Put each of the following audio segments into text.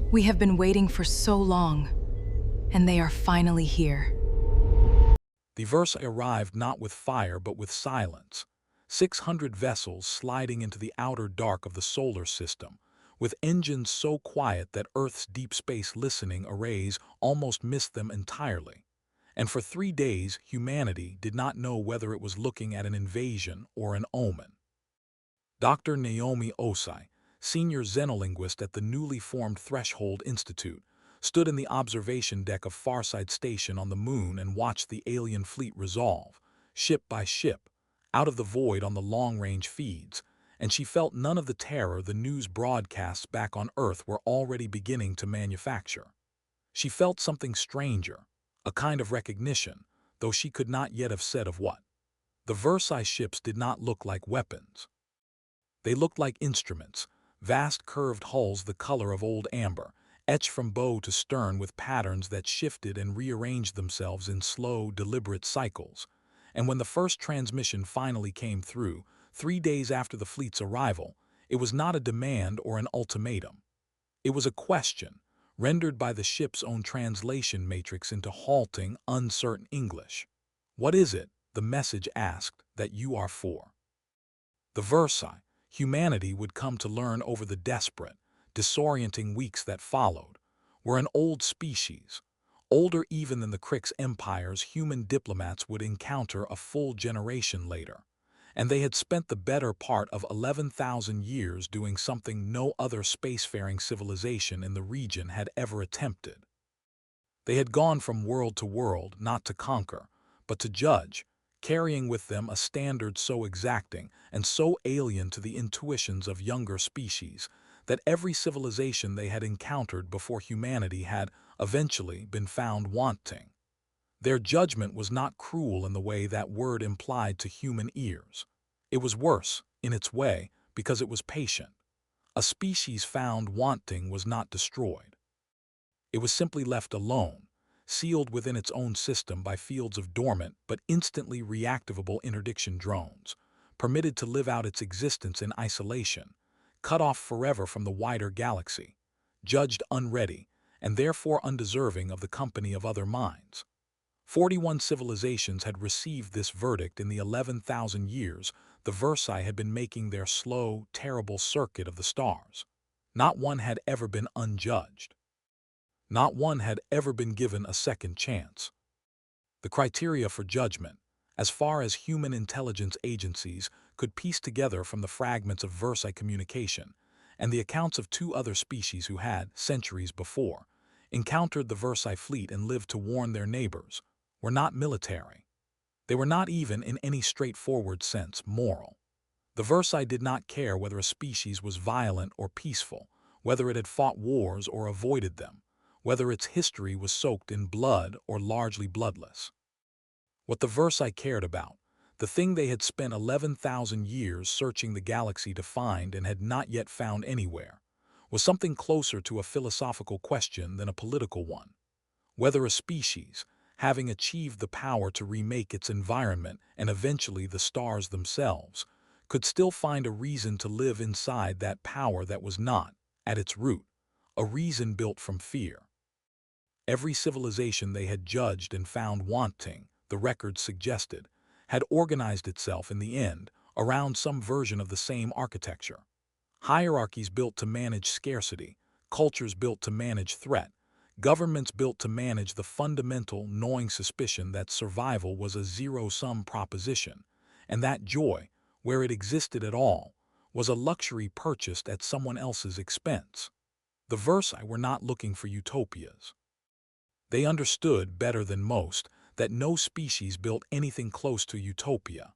We have been waiting for so long, and they are finally here. The Versailles arrived not with fire but with silence. 600 vessels sliding into the outer dark of the solar system, with engines so quiet that Earth's deep space listening arrays almost missed them entirely. And for 3 days, humanity did not know whether it was looking at an invasion or an omen. Dr. Naomi Osai, senior xenolinguist at the newly formed Threshold Institute, stood in the observation deck of Farside Station on the Moon and watched the alien fleet resolve, ship by ship, out of the void on the long-range feeds, and she felt none of the terror the news broadcasts back on Earth were already beginning to manufacture. She felt something stranger, a kind of recognition, though she could not yet have said of what. The Versailles ships did not look like weapons. They looked like instruments, vast curved hulls the color of old amber, etched from bow to stern with patterns that shifted and rearranged themselves in slow, deliberate cycles. And when the first transmission finally came through, 3 days after the fleet's arrival, it was not a demand or an ultimatum. It was a question, rendered by the ship's own translation matrix into halting, uncertain English. What is it, the message asked, that you are for? The Versailles, humanity would come to learn over the desperate, disorienting weeks that followed, were an old species. Older even than the Kryx empires human diplomats would encounter a full generation later, and they had spent the better part of 11,000 years doing something no other spacefaring civilization in the region had ever attempted. They had gone from world to world not to conquer, but to judge, carrying with them a standard so exacting and so alien to the intuitions of younger species that every civilization they had encountered before humanity had eventually been found wanting. Their judgment was not cruel in the way that word implied to human ears. It was worse, in its way, because it was patient. A species found wanting was not destroyed. It was simply left alone, sealed within its own system by fields of dormant but instantly reactivable interdiction drones, permitted to live out its existence in isolation, cut off forever from the wider galaxy, judged unready, and therefore undeserving of the company of other minds. 41 civilizations had received this verdict in the 11,000 years the Versailles had been making their slow, terrible circuit of the stars. Not one had ever been unjudged. Not one had ever been given a second chance. The criteria for judgment, as far as human intelligence agencies could piece together from the fragments of Versailles communication and the accounts of two other species who had, centuries before, encountered the Versailles fleet and lived to warn their neighbors, were not military. They were not even, in any straightforward sense, moral. The Versailles did not care whether a species was violent or peaceful, whether it had fought wars or avoided them, whether its history was soaked in blood or largely bloodless. What the Versailles cared about, the thing they had spent 11,000 years searching the galaxy to find and had not yet found anywhere, was something closer to a philosophical question than a political one. Whether a species, having achieved the power to remake its environment and eventually the stars themselves, could still find a reason to live inside that power that was not, at its root, a reason built from fear. Every civilization they had judged and found wanting, the records suggested, had organized itself in the end around some version of the same architecture. Hierarchies built to manage scarcity, cultures built to manage threat, governments built to manage the fundamental, gnawing suspicion that survival was a zero-sum proposition, and that joy, where it existed at all, was a luxury purchased at someone else's expense. The Versailles were not looking for utopias. They understood, better than most, that no species built anything close to utopia.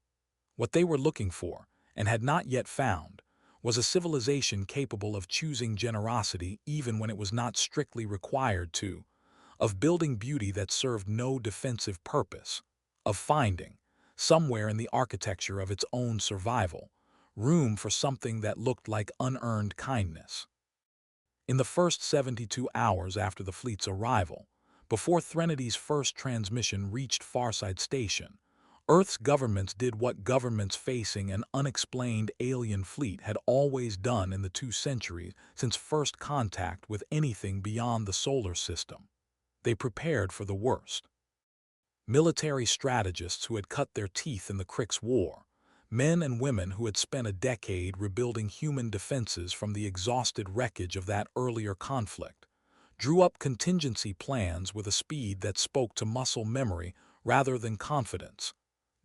What they were looking for, and had not yet found, was a civilization capable of choosing generosity even when it was not strictly required to, of building beauty that served no defensive purpose, of finding, somewhere in the architecture of its own survival, room for something that looked like unearned kindness. In the first 72 hours after the fleet's arrival, before Threnodi's first transmission reached Farside Station, Earth's governments did what governments facing an unexplained alien fleet had always done in the 2 centuries since first contact with anything beyond the solar system. They prepared for the worst. Military strategists who had cut their teeth in the Kryx War, men and women who had spent a decade rebuilding human defenses from the exhausted wreckage of that earlier conflict, drew up contingency plans with a speed that spoke to muscle memory rather than confidence,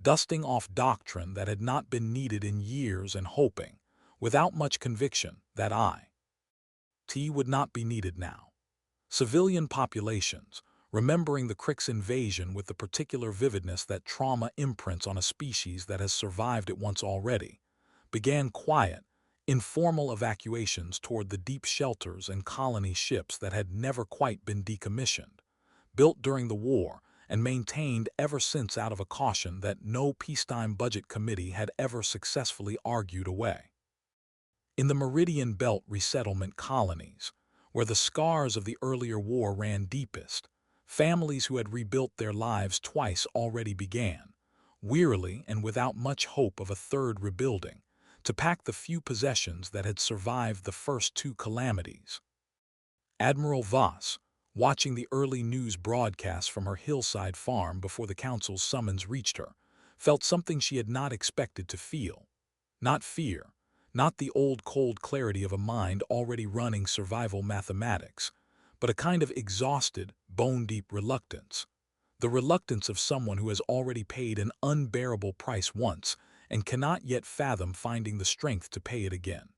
dusting off doctrine that had not been needed in years and hoping, without much conviction, that IT would not be needed now. Civilian populations, remembering the Kryx invasion with the particular vividness that trauma imprints on a species that has survived it once already, began quiet, informal evacuations toward the deep shelters and colony ships that had never quite been decommissioned, built during the war and maintained ever since out of a caution that no peacetime budget committee had ever successfully argued away. In the Meridian Belt resettlement colonies, where the scars of the earlier war ran deepest, families who had rebuilt their lives twice already began, wearily and without much hope of a third rebuilding, to pack the few possessions that had survived the first 2 calamities. Admiral Voss, watching the early news broadcasts from her hillside farm before the council's summons reached her, felt something she had not expected to feel. Not fear, not the old cold clarity of a mind already running survival mathematics, but a kind of exhausted, bone-deep reluctance. The reluctance of someone who has already paid an unbearable price once and cannot yet fathom finding the strength to pay it again.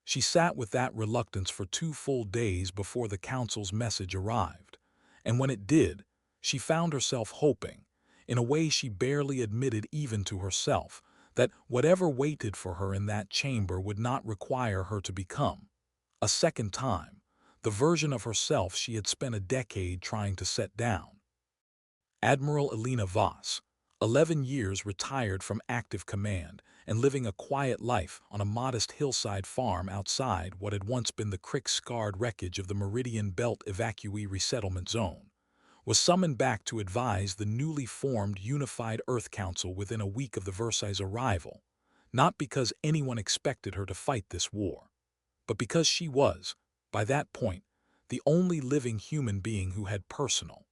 She sat with that reluctance for 2 full days before the council's message arrived, and when it did, she found herself hoping, in a way she barely admitted even to herself, that whatever waited for her in that chamber would not require her to become, a second time, the version of herself she had spent a decade trying to set down. Admiral Elena Voss, 11 years retired from active command and living a quiet life on a modest hillside farm outside what had once been the Kryx-scarred wreckage of the Meridian Belt evacuee resettlement zone, was summoned back to advise the newly formed Unified Earth Council within a week of the Versailles arrival, not because anyone expected her to fight this war, but because she was, by that point, the only living human being who had personal,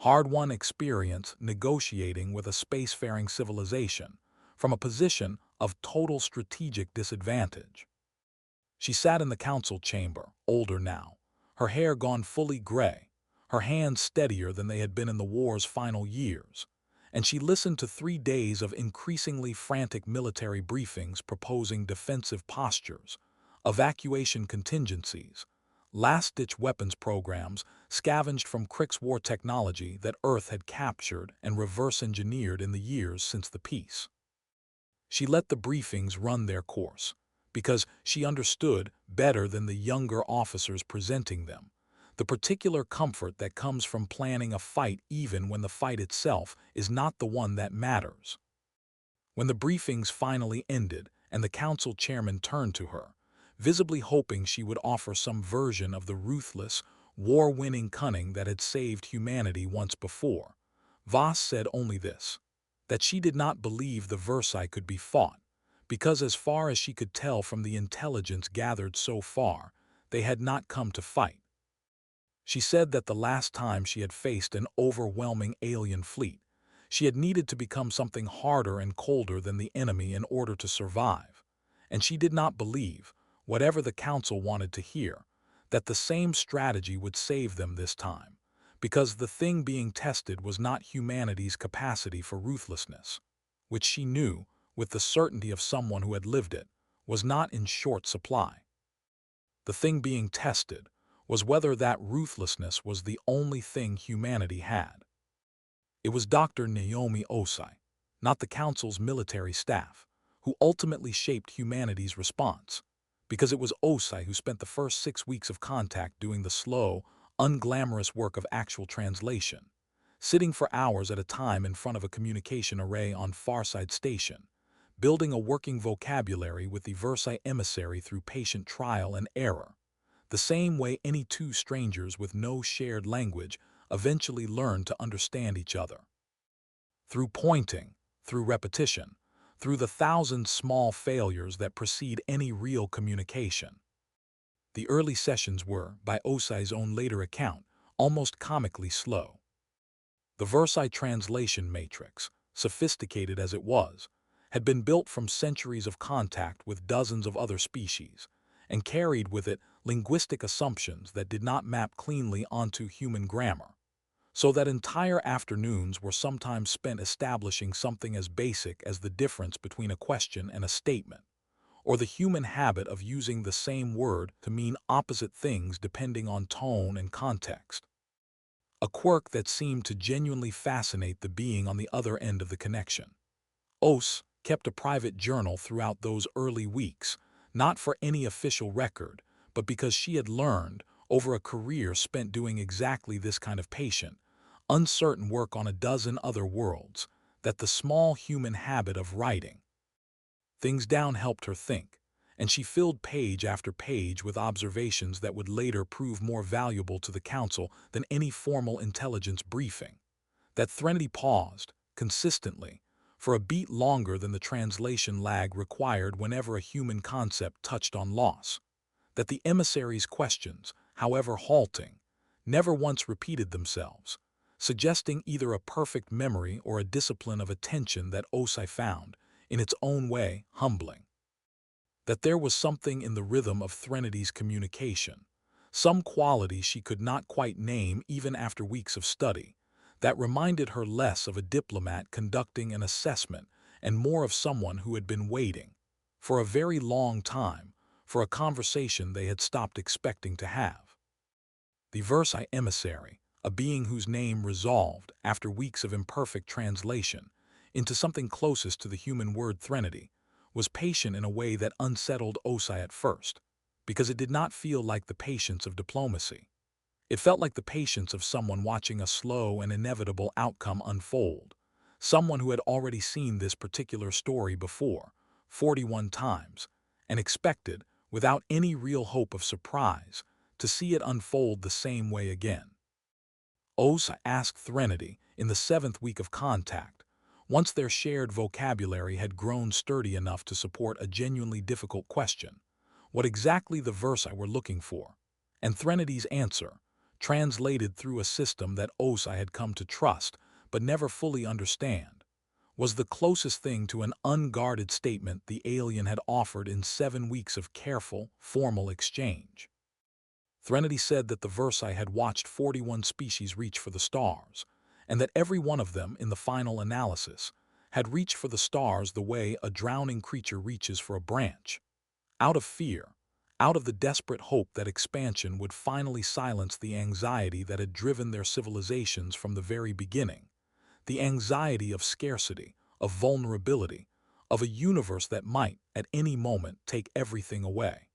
hard-won experience negotiating with a spacefaring civilization from a position of total strategic disadvantage. She sat in the council chamber, older now, her hair gone fully gray, her hands steadier than they had been in the war's final years, and she listened to 3 days of increasingly frantic military briefings proposing defensive postures, evacuation contingencies, last-ditch weapons programs scavenged from Kryx war technology that Earth had captured and reverse-engineered in the years since the peace. She let the briefings run their course, because she understood, better than the younger officers presenting them, the particular comfort that comes from planning a fight even when the fight itself is not the one that matters. When the briefings finally ended and the council chairman turned to her, visibly hoping she would offer some version of the ruthless, war-winning cunning that had saved humanity once before, Voss said only this, that she did not believe the Versailles could be fought, because as far as she could tell from the intelligence gathered so far, they had not come to fight. She said that the last time she had faced an overwhelming alien fleet, she had needed to become something harder and colder than the enemy in order to survive, and she did not believe, whatever the council wanted to hear, that the same strategy would save them this time, because the thing being tested was not humanity's capacity for ruthlessness, which she knew, with the certainty of someone who had lived it, was not in short supply. The thing being tested was whether that ruthlessness was the only thing humanity had. It was Dr. Naomi Osai, not the council's military staff, who ultimately shaped humanity's response, because it was Osai who spent the first 6 weeks of contact doing the slow, unglamorous work of actual translation, sitting for hours at a time in front of a communication array on Farside Station, building a working vocabulary with the Versailles emissary through patient trial and error, the same way any 2 strangers with no shared language eventually learn to understand each other. through pointing, through repetition, through the thousand small failures that precede any real communication. The early sessions were, by Osai's own later account, almost comically slow. The Versailles translation matrix, sophisticated as it was, had been built from centuries of contact with dozens of other species, and carried with it linguistic assumptions that did not map cleanly onto human grammar, so that entire afternoons were sometimes spent establishing something as basic as the difference between a question and a statement, or the human habit of using the same word to mean opposite things depending on tone and context. A quirk that seemed to genuinely fascinate the being on the other end of the connection. Os kept a private journal throughout those early weeks, not for any official record, but because she had learned, over a career spent doing exactly this kind of patient, uncertain work on a dozen other worlds, that the small human habit of writing things down helped her think, and she filled page after page with observations that would later prove more valuable to the council than any formal intelligence briefing. That Threnody paused, consistently, for a beat longer than the translation lag required whenever a human concept touched on loss. That the emissary's questions, however halting, never once repeated themselves, suggesting either a perfect memory or a discipline of attention that Osai found, in its own way, humbling. That there was something in the rhythm of Threnity's communication, some quality she could not quite name even after weeks of study, that reminded her less of a diplomat conducting an assessment and more of someone who had been waiting, for a very long time, for a conversation they had stopped expecting to have. The Versailles emissary, a being whose name resolved, after weeks of imperfect translation, into something closest to the human word threnody, was patient in a way that unsettled Osai at first, because it did not feel like the patience of diplomacy. It felt like the patience of someone watching a slow and inevitable outcome unfold, someone who had already seen this particular story before, 41 times, and expected, without any real hope of surprise, to see it unfold the same way again. Os asked Threnody, in the 7th week of contact, once their shared vocabulary had grown sturdy enough to support a genuinely difficult question, what exactly the Versailles were looking for, and Threnity's answer, translated through a system that Osai had come to trust but never fully understand, was the closest thing to an unguarded statement the alien had offered in 7 weeks of careful, formal exchange. Threnody said that the Versailles had watched 41 species reach for the stars, and that every one of them, in the final analysis, had reached for the stars the way a drowning creature reaches for a branch, out of fear, out of the desperate hope that expansion would finally silence the anxiety that had driven their civilizations from the very beginning, the anxiety of scarcity, of vulnerability, of a universe that might, at any moment, take everything away.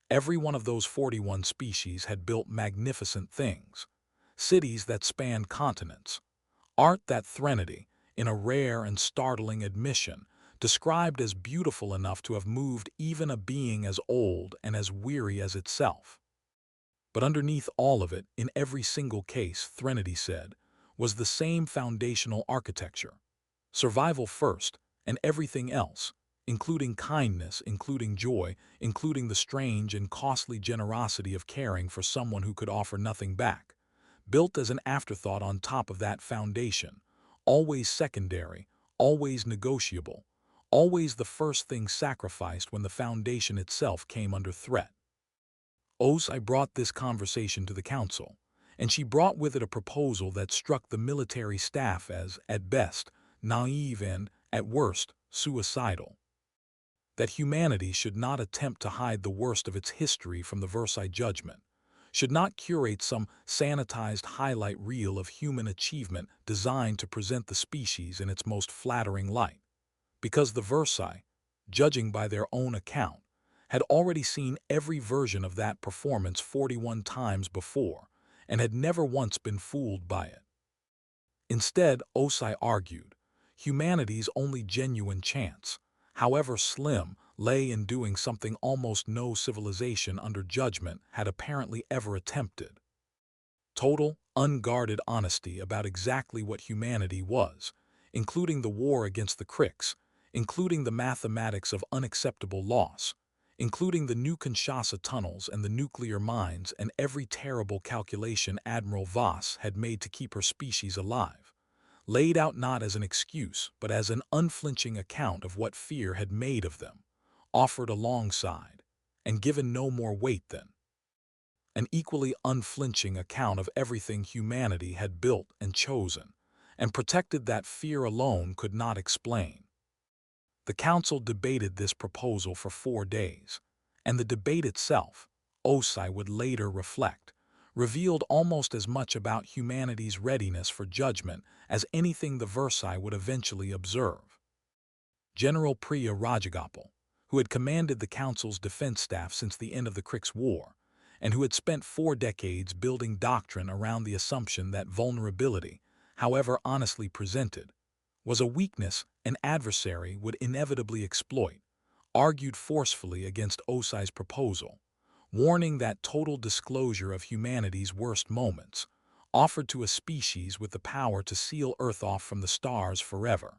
Every one of those 41 species had built magnificent things, cities that spanned continents, art that Threnody, in a rare and startling admission, described as beautiful enough to have moved even a being as old and as weary as itself. But underneath all of it, in every single case, Threnody said, was the same foundational architecture. Survival first, and everything else, including kindness, including joy, including the strange and costly generosity of caring for someone who could offer nothing back, built as an afterthought on top of that foundation, always secondary, always negotiable, always the first thing sacrificed when the foundation itself came under threat. I brought this conversation to the council, and she brought with it a proposal that struck the military staff as, at best, naive and, at worst, suicidal. That humanity should not attempt to hide the worst of its history from the Versailles judgment, should not curate some sanitized highlight reel of human achievement designed to present the species in its most flattering light, because the Versailles, judging by their own account, had already seen every version of that performance 41 times before and had never once been fooled by it. Instead, Osai argued, humanity's only genuine chance, however slim, lay in doing something almost no civilization under judgment had apparently ever attempted. Total, unguarded honesty about exactly what humanity was, including the war against the Kryx, including the mathematics of unacceptable loss, including the new Kinshasa tunnels and the nuclear mines and every terrible calculation Admiral Voss had made to keep her species alive, laid out not as an excuse but as an unflinching account of what fear had made of them, offered alongside, and given no more weight than an equally unflinching account of everything humanity had built and chosen, and protected that fear alone could not explain. The council debated this proposal for 4 days, and the debate itself, Osai would later reflect, revealed almost as much about humanity's readiness for judgment as anything the Versailles would eventually observe. General Priya Rajagopal, who had commanded the council's defense staff since the end of the Kryx War, and who had spent 4 decades building doctrine around the assumption that vulnerability, however honestly presented, was a weakness an adversary would inevitably exploit, argued forcefully against Osai's proposal, warning that total disclosure of humanity's worst moments, offered to a species with the power to seal Earth off from the stars forever,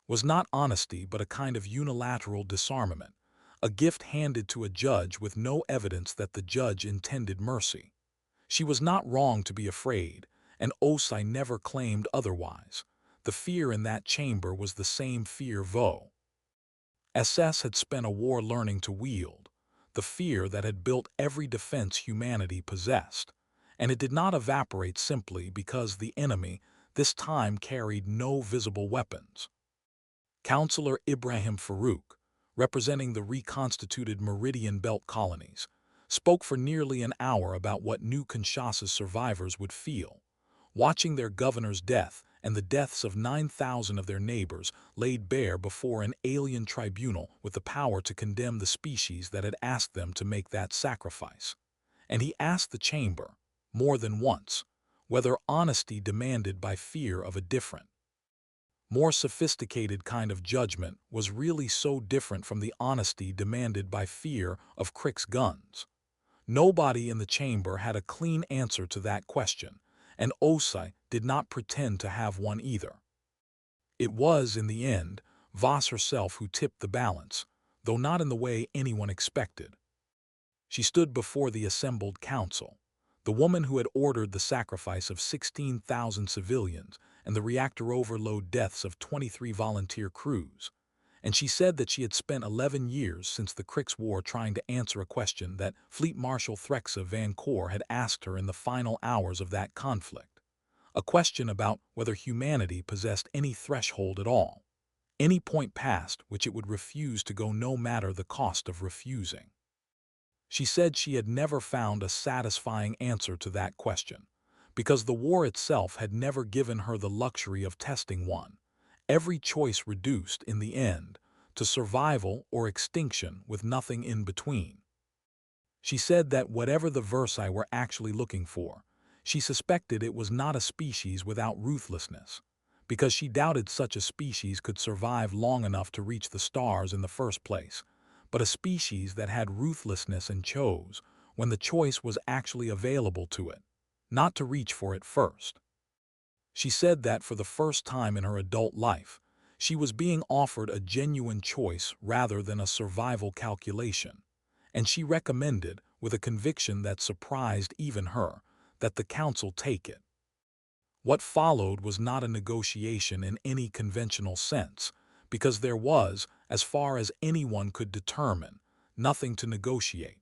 was not honesty but a kind of unilateral disarmament, a gift handed to a judge with no evidence that the judge intended mercy. She was not wrong to be afraid, and Osai never claimed otherwise. The fear in that chamber was the same fear Vo SS had spent a war learning to wield, the fear that had built every defense humanity possessed, and it did not evaporate simply because the enemy this time carried no visible weapons. Counselor Ibrahim Farouk, representing the reconstituted Meridian Belt colonies, spoke for nearly an hour about what New Kinshasa's survivors would feel, watching their governor's death and the deaths of 9,000 of their neighbors laid bare before an alien tribunal with the power to condemn the species that had asked them to make that sacrifice. And he asked the chamber, more than once, whether honesty demanded by fear of a different, more sophisticated kind of judgment was really so different from the honesty demanded by fear of Kryx guns. Nobody in the chamber had a clean answer to that question, and Osai did not pretend to have one either. It was, in the end, Voss herself who tipped the balance, though not in the way anyone expected. She stood before the assembled council, the woman who had ordered the sacrifice of 16,000 civilians and the reactor overload deaths of 23 volunteer crews, and she said that she had spent 11 years since the Kryx War trying to answer a question that Fleet Marshal Threxa Van Cor had asked her in the final hours of that conflict, a question about whether humanity possessed any threshold at all, any point past which it would refuse to go no matter the cost of refusing. She said she had never found a satisfying answer to that question, because the war itself had never given her the luxury of testing one, every choice reduced, in the end, to survival or extinction with nothing in between. She said that whatever the Versailles were actually looking for, she suspected it was not a species without ruthlessness, because she doubted such a species could survive long enough to reach the stars in the first place, but a species that had ruthlessness and chose, when the choice was actually available to it, not to reach for it first. She said that for the first time in her adult life, she was being offered a genuine choice rather than a survival calculation, and she recommended, with a conviction that surprised even her, that the council take it. What followed was not a negotiation in any conventional sense, because there was, as far as anyone could determine, nothing to negotiate.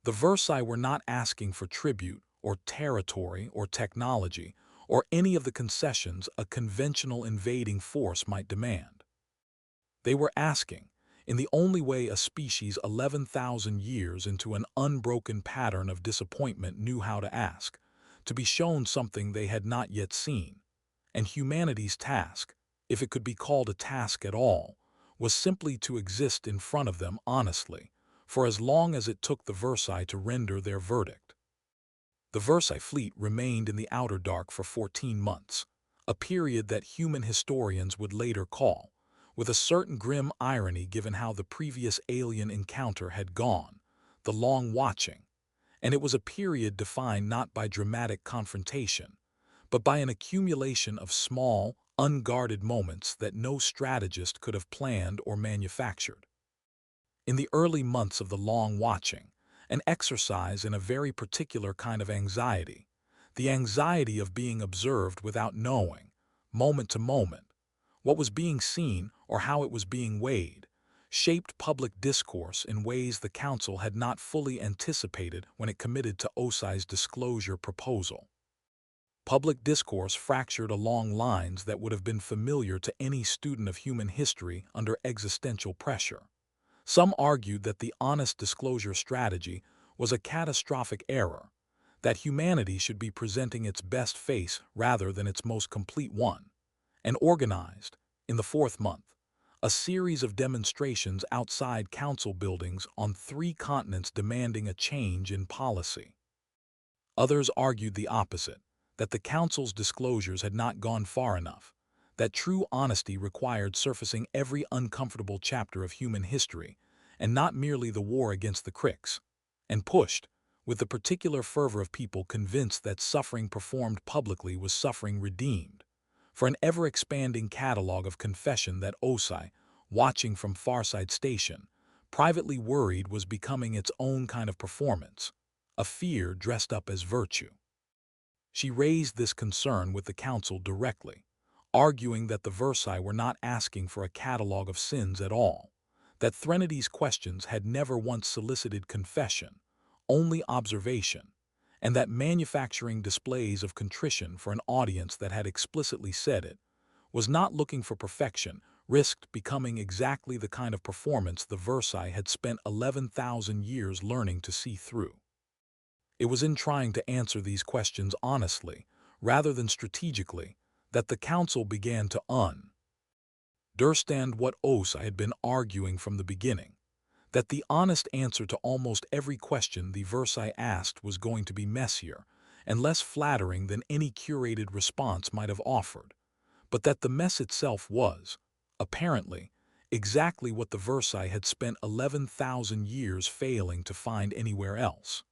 The Versailles were not asking for tribute or territory or technology or any of the concessions a conventional invading force might demand. They were asking, in the only way a species 11,000 years into an unbroken pattern of disappointment knew how to ask, to be shown something they had not yet seen, and humanity's task, if it could be called a task at all, was simply to exist in front of them honestly, for as long as it took the Versailles to render their verdict. The Versailles fleet remained in the outer dark for 14 months, a period that human historians would later call, with a certain grim irony given how the previous alien encounter had gone, the long watching, and it was a period defined not by dramatic confrontation, but by an accumulation of small, unguarded moments that no strategist could have planned or manufactured. In the early months of the long watching, an exercise in a very particular kind of anxiety, the anxiety of being observed without knowing, moment to moment, what was being seen or how it was being weighed, shaped public discourse in ways the Council had not fully anticipated when it committed to Osai's disclosure proposal. Public discourse fractured along lines that would have been familiar to any student of human history under existential pressure. Some argued that the honest disclosure strategy was a catastrophic error, that humanity should be presenting its best face rather than its most complete one, and organized, in the fourth month, a series of demonstrations outside council buildings on 3 continents demanding a change in policy. Others argued the opposite, that the council's disclosures had not gone far enough, that true honesty required surfacing every uncomfortable chapter of human history, and not merely the war against the Kryx, and pushed, with the particular fervor of people convinced that suffering performed publicly was suffering redeemed, for an ever-expanding catalog of confession that Osai, watching from Farside Station, privately worried was becoming its own kind of performance, a fear dressed up as virtue. She raised this concern with the council directly, arguing that the Versailles were not asking for a catalog of sins at all, that Threnodi's questions had never once solicited confession, only observation, and that manufacturing displays of contrition for an audience that had explicitly said it, was not looking for perfection, risked becoming exactly the kind of performance the Versailles had spent 11,000 years learning to see through. It was in trying to answer these questions honestly, rather than strategically, that the council began to understand what Osai had been arguing from the beginning, that the honest answer to almost every question the Versailles asked was going to be messier and less flattering than any curated response might have offered, but that the mess itself was, apparently, exactly what the Versailles had spent 11,000 years failing to find anywhere else.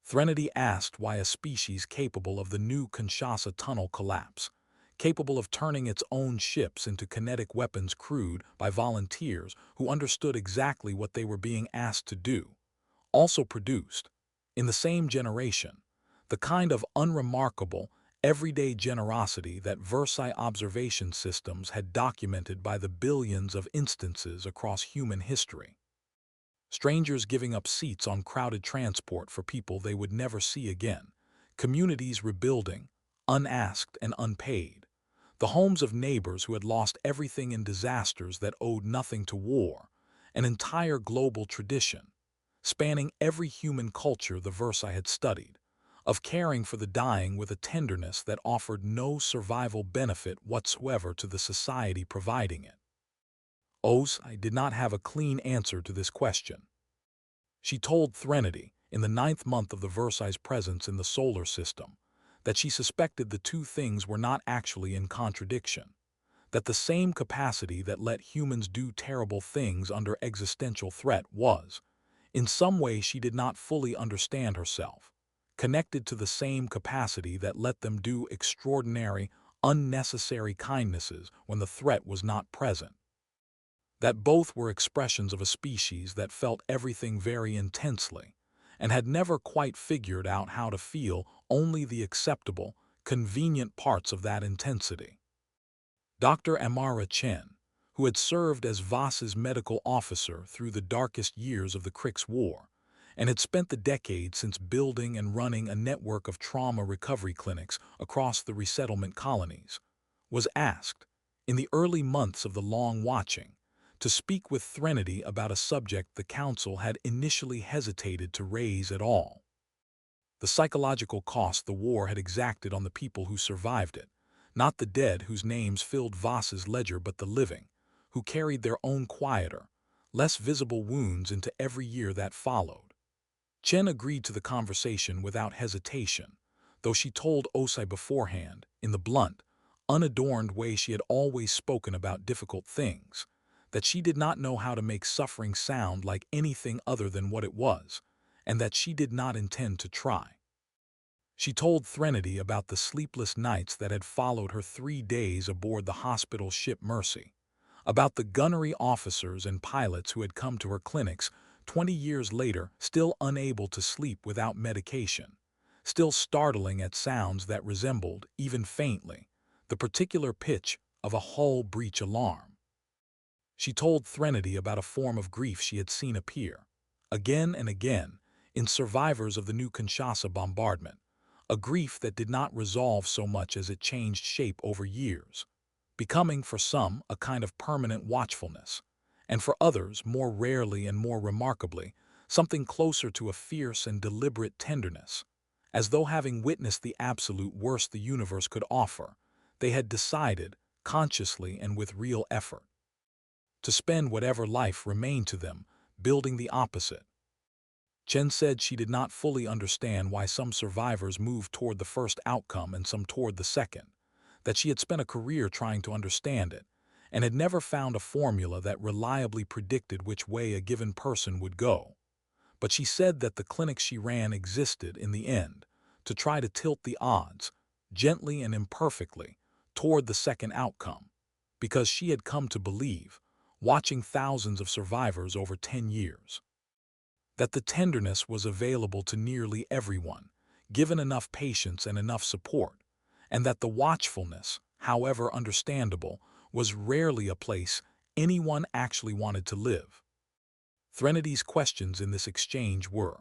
Threnody asked why a species capable of the new Kinshasa tunnel collapse, capable of turning its own ships into kinetic weapons crewed by volunteers who understood exactly what they were being asked to do, also produced, in the same generation, the kind of unremarkable, everyday generosity that Versailles observation systems had documented by the billions of instances across human history. Strangers giving up seats on crowded transport for people they would never see again, communities rebuilding, unasked and unpaid, the homes of neighbors who had lost everything in disasters that owed nothing to war, an entire global tradition, spanning every human culture the Versailles had studied, of caring for the dying with a tenderness that offered no survival benefit whatsoever to the society providing it. Osai did not have a clean answer to this question. She told Threnody, in the 9th month of the Versailles' presence in the solar system, that she suspected the two things were not actually in contradiction, that the same capacity that let humans do terrible things under existential threat was, in some way she did not fully understand herself, connected to the same capacity that let them do extraordinary, unnecessary kindnesses when the threat was not present. That both were expressions of a species that felt everything very intensely, and had never quite figured out how to feel only the acceptable, convenient parts of that intensity. Dr. Amara Chen, who had served as Voss's medical officer through the darkest years of the Kryx War, and had spent the decade since building and running a network of trauma recovery clinics across the resettlement colonies, was asked, in the early months of the long watching, to speak with Threnody about a subject the Council had initially hesitated to raise at all. The psychological cost the war had exacted on the people who survived it, not the dead whose names filled Voss's ledger but the living, who carried their own quieter, less visible wounds into every year that followed. Chen agreed to the conversation without hesitation, though she told Osai beforehand, in the blunt, unadorned way she had always spoken about difficult things, that she did not know how to make suffering sound like anything other than what it was, and that she did not intend to try. She told Threnody about the sleepless nights that had followed her 3 days aboard the hospital ship Mercy, about the gunnery officers and pilots who had come to her clinics 20 years later still unable to sleep without medication, still startling at sounds that resembled, even faintly, the particular pitch of a hull breach alarm. She told Threnody about a form of grief she had seen appear, again and again, in survivors of the new Kinshasa bombardment, a grief that did not resolve so much as it changed shape over years, becoming for some a kind of permanent watchfulness, and for others, more rarely and more remarkably, something closer to a fierce and deliberate tenderness, as though having witnessed the absolute worst the universe could offer, they had decided, consciously and with real effort, to spend whatever life remained to them building the opposite. Chen said she did not fully understand why some survivors moved toward the first outcome and some toward the second, that she had spent a career trying to understand it, and had never found a formula that reliably predicted which way a given person would go. But she said that the clinic she ran existed, in the end, to try to tilt the odds, gently and imperfectly, toward the second outcome, because she had come to believe, watching thousands of survivors over 10 years, that the tenderness was available to nearly everyone, given enough patience and enough support, and that the watchfulness, however understandable, was rarely a place anyone actually wanted to live. Threnady's questions in this exchange were,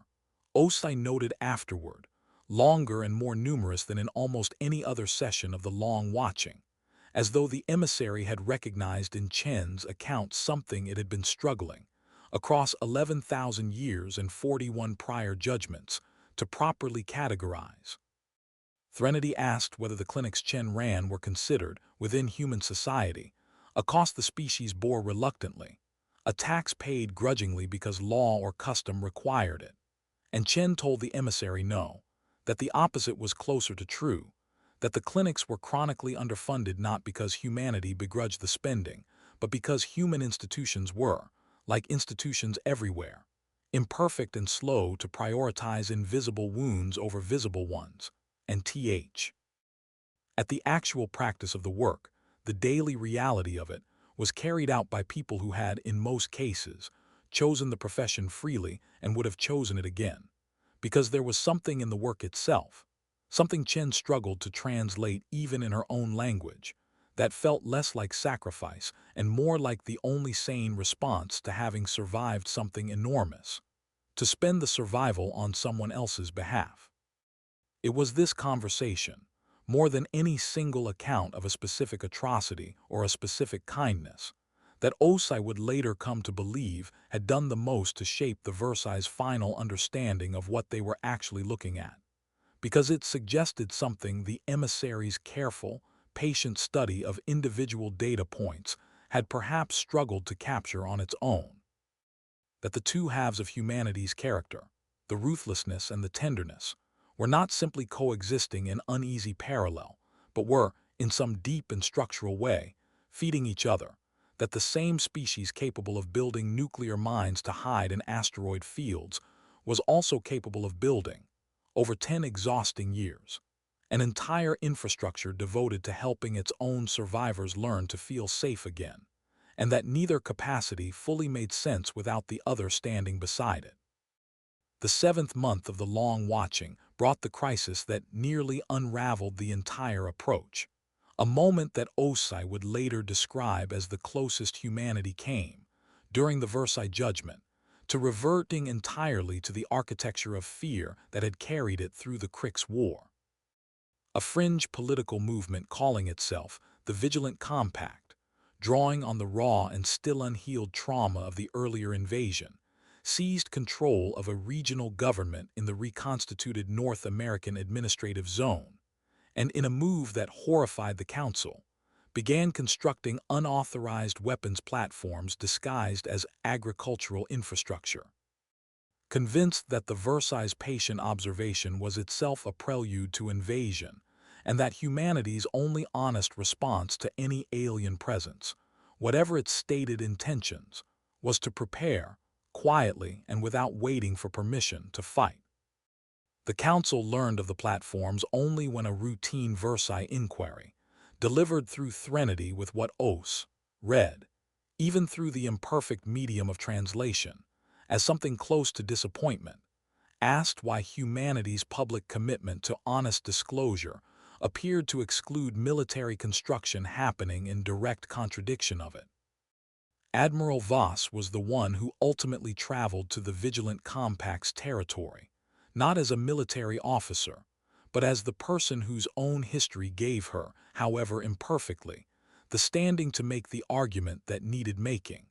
Osai noted afterward, longer and more numerous than in almost any other session of the long watching, as though the emissary had recognized in Chen's account something it had been struggling, across 11,000 years and 41 prior judgments, to properly categorize. Threnody asked whether the clinics Chen ran were considered, within human society, a cost the species bore reluctantly, a tax paid grudgingly because law or custom required it. And Chen told the emissary no, that the opposite was closer to true, that the clinics were chronically underfunded not because humanity begrudged the spending, but because human institutions were, like institutions everywhere, imperfect and slow to prioritize invisible wounds over visible ones, and th. At the actual practice of the work, the daily reality of it, was carried out by people who had, in most cases, chosen the profession freely and would have chosen it again, because there was something in the work itself, something Chen struggled to translate even in her own language, that felt less like sacrifice and more like the only sane response to having survived something enormous, to spend the survival on someone else's behalf. It was this conversation, more than any single account of a specific atrocity or a specific kindness, that Osai would later come to believe had done the most to shape the Versailles' final understanding of what they were actually looking at, because it suggested something the emissary's careful, patient study of individual data points had perhaps struggled to capture on its own. That the two halves of humanity's character, the ruthlessness and the tenderness, were not simply coexisting in uneasy parallel, but were, in some deep and structural way, feeding each other, that the same species capable of building nuclear mines to hide in asteroid fields was also capable of building, over 10 exhausting years, an entire infrastructure devoted to helping its own survivors learn to feel safe again, and that neither capacity fully made sense without the other standing beside it. The 7th month of the long watching brought the crisis that nearly unraveled the entire approach, a moment that Osai would later describe as the closest humanity came, during the Versailles judgment, to reverting entirely to the architecture of fear that had carried it through the Kryx War. A fringe political movement calling itself the Vigilant Compact, drawing on the raw and still unhealed trauma of the earlier invasion, seized control of a regional government in the reconstituted North American Administrative Zone, and in a move that horrified the Council, began constructing unauthorized weapons platforms disguised as agricultural infrastructure. Convinced that the Versailles patient observation was itself a prelude to invasion, and that humanity's only honest response to any alien presence, whatever its stated intentions, was to prepare, quietly and without waiting for permission, to fight. The council learned of the platforms only when a routine Versailles inquiry, delivered through Threnody with what Os read, even through the imperfect medium of translation, as something close to disappointment, asked why humanity's public commitment to honest disclosure appeared to exclude military construction happening in direct contradiction of it. Admiral Voss was the one who ultimately traveled to the Vigilant Compact's territory, not as a military officer, but as the person whose own history gave her, however imperfectly, the standing to make the argument that needed making.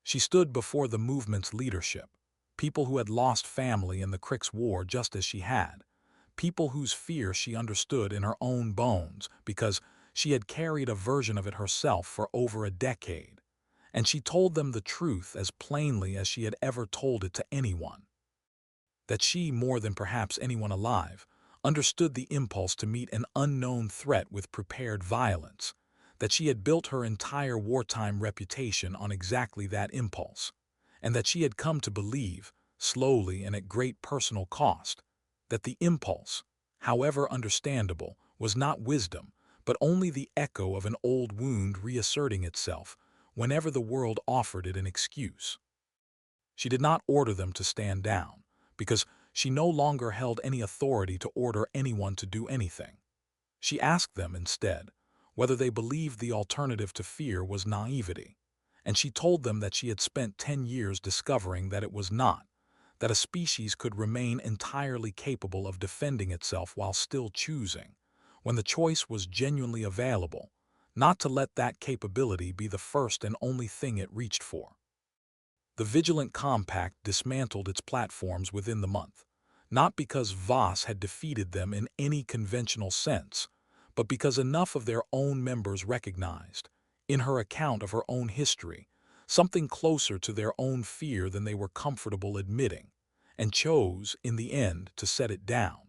She stood before the movement's leadership, people who had lost family in the Kryx War just as she had, people whose fear she understood in her own bones because she had carried a version of it herself for over a decade, and she told them the truth as plainly as she had ever told it to anyone. That she, more than perhaps anyone alive, understood the impulse to meet an unknown threat with prepared violence, that she had built her entire wartime reputation on exactly that impulse, and that she had come to believe, slowly and at great personal cost, that the impulse, however understandable, was not wisdom, but only the echo of an old wound reasserting itself whenever the world offered it an excuse. She did not order them to stand down, because she no longer held any authority to order anyone to do anything. She asked them, instead, whether they believed the alternative to fear was naivety, and she told them that she had spent 10 years discovering that it was not, that a species could remain entirely capable of defending itself while still choosing, when the choice was genuinely available, not to let that capability be the first and only thing it reached for. The Vigilant Compact dismantled its platforms within the month, not because Voss had defeated them in any conventional sense, but because enough of their own members recognized, in her account of her own history, something closer to their own fear than they were comfortable admitting, and chose, in the end, to set it down.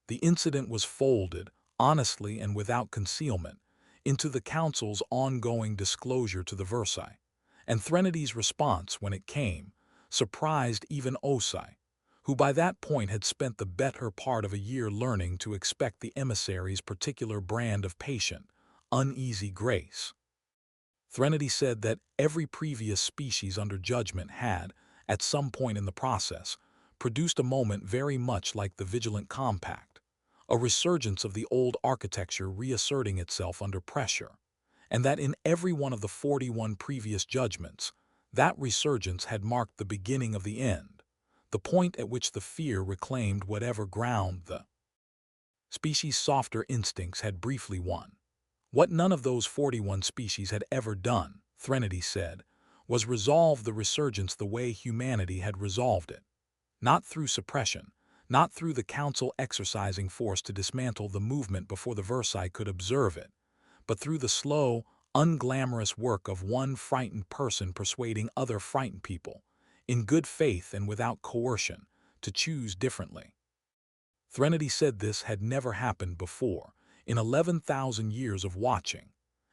The incident was folded, honestly and without concealment, into the Council's ongoing disclosure to the Versailles, and Threnady's response, when it came, surprised even Osai, who by that point had spent the better part of a year learning to expect the emissary's particular brand of patient, uneasy grace. Threnody said that every previous species under judgment had, at some point in the process, produced a moment very much like the Vigilant Compact, a resurgence of the old architecture reasserting itself under pressure, and that in every one of the 41 previous judgments, that resurgence had marked the beginning of the end, the point at which the fear reclaimed whatever ground the species' softer instincts had briefly won. What none of those 41 species had ever done, Threnody said, was resolve the resurgence the way humanity had resolved it. Not through suppression, not through the Council exercising force to dismantle the movement before the Versailles could observe it, but through the slow, unglamorous work of one frightened person persuading other frightened people, in good faith and without coercion, to choose differently. Threnody said this had never happened before, in 11,000 years of watching,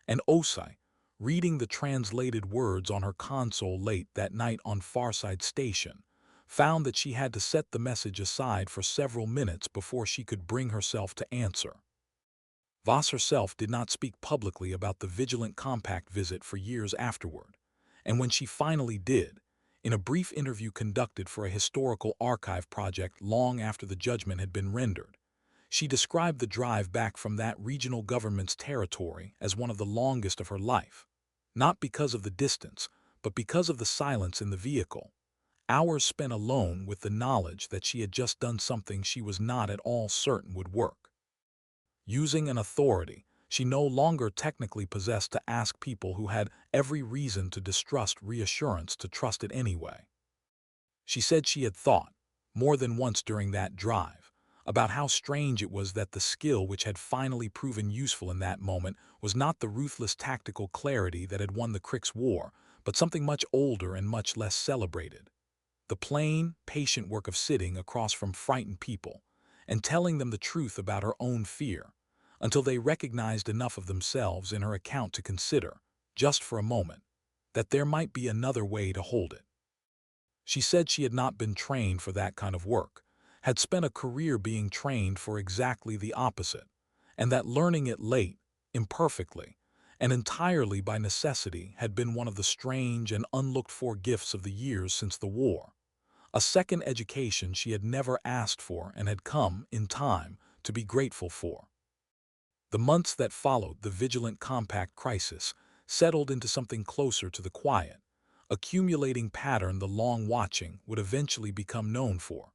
and Osai, reading the translated words on her console late that night on Farside Station, found that she had to set the message aside for several minutes before she could bring herself to answer. Voss herself did not speak publicly about the Vigilant Compact visit for years afterward, and when she finally did, in a brief interview conducted for a historical archive project long after the judgment had been rendered, she described the drive back from that regional government's territory as one of the longest of her life, not because of the distance, but because of the silence in the vehicle, hours spent alone with the knowledge that she had just done something she was not at all certain would work. Using an authority she no longer technically possessed to ask people who had every reason to distrust reassurance to trust it anyway. She said she had thought, more than once during that drive, about how strange it was that the skill which had finally proven useful in that moment was not the ruthless tactical clarity that had won the Kryx War, but something much older and much less celebrated. The plain, patient work of sitting across from frightened people and telling them the truth about her own fear, until they recognized enough of themselves in her account to consider, just for a moment, that there might be another way to hold it. She said she had not been trained for that kind of work, had spent a career being trained for exactly the opposite, and that learning it late, imperfectly, and entirely by necessity had been one of the strange and unlooked-for gifts of the years since the war. A second education she had never asked for and had come, in time, to be grateful for. The months that followed the vigilant compact crisis settled into something closer to the quiet, accumulating pattern the long watching would eventually become known for.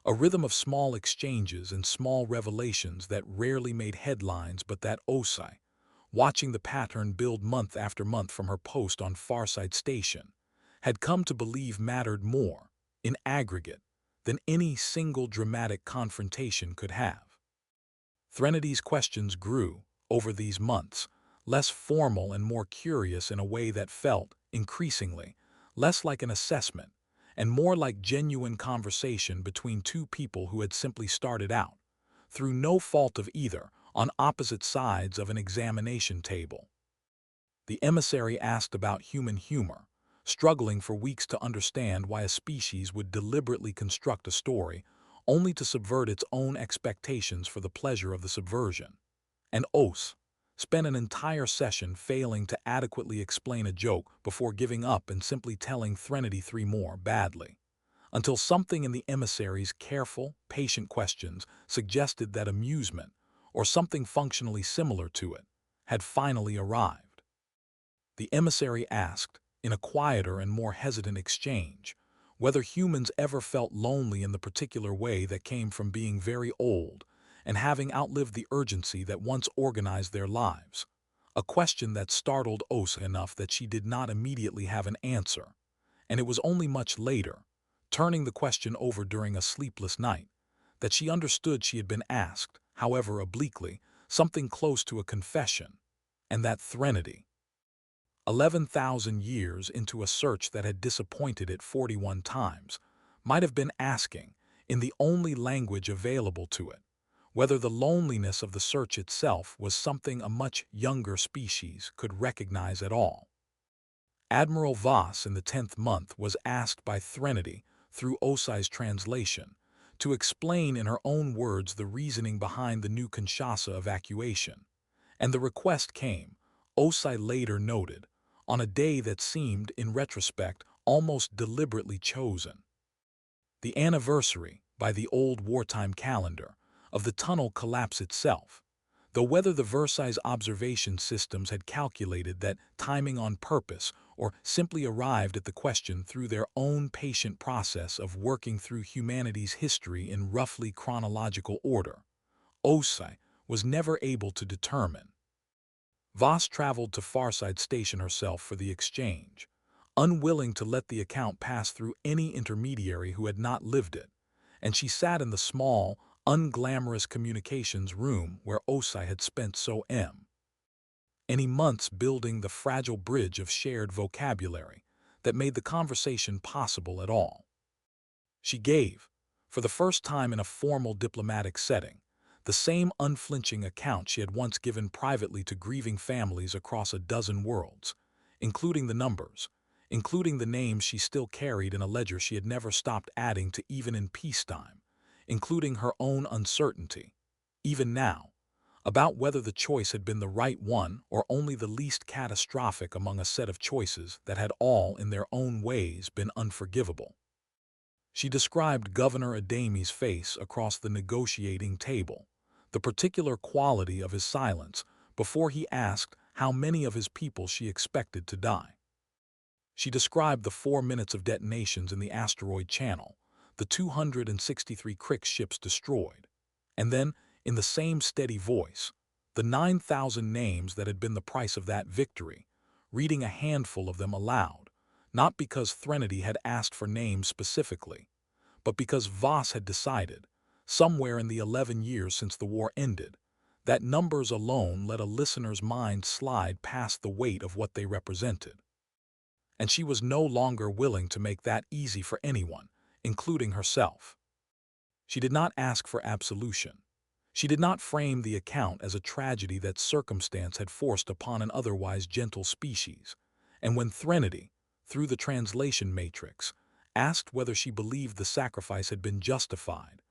A rhythm of small exchanges and small revelations that rarely made headlines but that Osai, watching the pattern build month after month from her post on Farside Station, had come to believe mattered more, in aggregate, than any single dramatic confrontation could have. Threnodi's questions grew, over these months, less formal and more curious in a way that felt, increasingly, less like an assessment, and more like genuine conversation between two people who had simply started out, through no fault of either, on opposite sides of an examination table. The emissary asked about human humor, struggling for weeks to understand why a species would deliberately construct a story only to subvert its own expectations for the pleasure of the subversion. And Os spent an entire session failing to adequately explain a joke before giving up and simply telling Threnody three more badly, until something in the emissary's careful, patient questions suggested that amusement, or something functionally similar to it, had finally arrived. The emissary asked, in a quieter and more hesitant exchange, whether humans ever felt lonely in the particular way that came from being very old and having outlived the urgency that once organized their lives, a question that startled Osa enough that she did not immediately have an answer, and it was only much later, turning the question over during a sleepless night, that she understood she had been asked, however obliquely, something close to a confession, and that Threnody, 11,000 years into a search that had disappointed it 41 times, might have been asking, in the only language available to it, whether the loneliness of the search itself was something a much younger species could recognize at all. Admiral Voss in the 10th month was asked by Threnody, through Osai's translation, to explain in her own words the reasoning behind the new Kinshasa evacuation, and the request came, Osai later noted, on a day that seemed, in retrospect, almost deliberately chosen. The anniversary, by the old wartime calendar, of the tunnel collapse itself, though whether the Versailles observation systems had calculated that timing on purpose or simply arrived at the question through their own patient process of working through humanity's history in roughly chronological order, Osai was never able to determine. Voss traveled to Farside Station herself for the exchange, unwilling to let the account pass through any intermediary who had not lived it, and she sat in the small, unglamorous communications room where Osai had spent so many months building the fragile bridge of shared vocabulary that made the conversation possible at all. She gave, for the first time in a formal diplomatic setting, the same unflinching account she had once given privately to grieving families across a dozen worlds, including the numbers, including the names she still carried in a ledger she had never stopped adding to even in peacetime, including her own uncertainty, even now, about whether the choice had been the right one or only the least catastrophic among a set of choices that had all, in their own ways, been unforgivable. She described Governor Adami's face across the negotiating table, the particular quality of his silence before he asked how many of his people she expected to die. She described the 4 minutes of detonations in the asteroid channel, the 263 Kryx ships destroyed, and then, in the same steady voice, the 9,000 names that had been the price of that victory, reading a handful of them aloud, not because Threnody had asked for names specifically, but because Voss had decided, somewhere in the 11 years since the war ended, that numbers alone let a listener's mind slide past the weight of what they represented. And she was no longer willing to make that easy for anyone, including herself. She did not ask for absolution. She did not frame the account as a tragedy that circumstance had forced upon an otherwise gentle species, and when Threnody, through the translation matrix, asked whether she believed the sacrifice had been justified,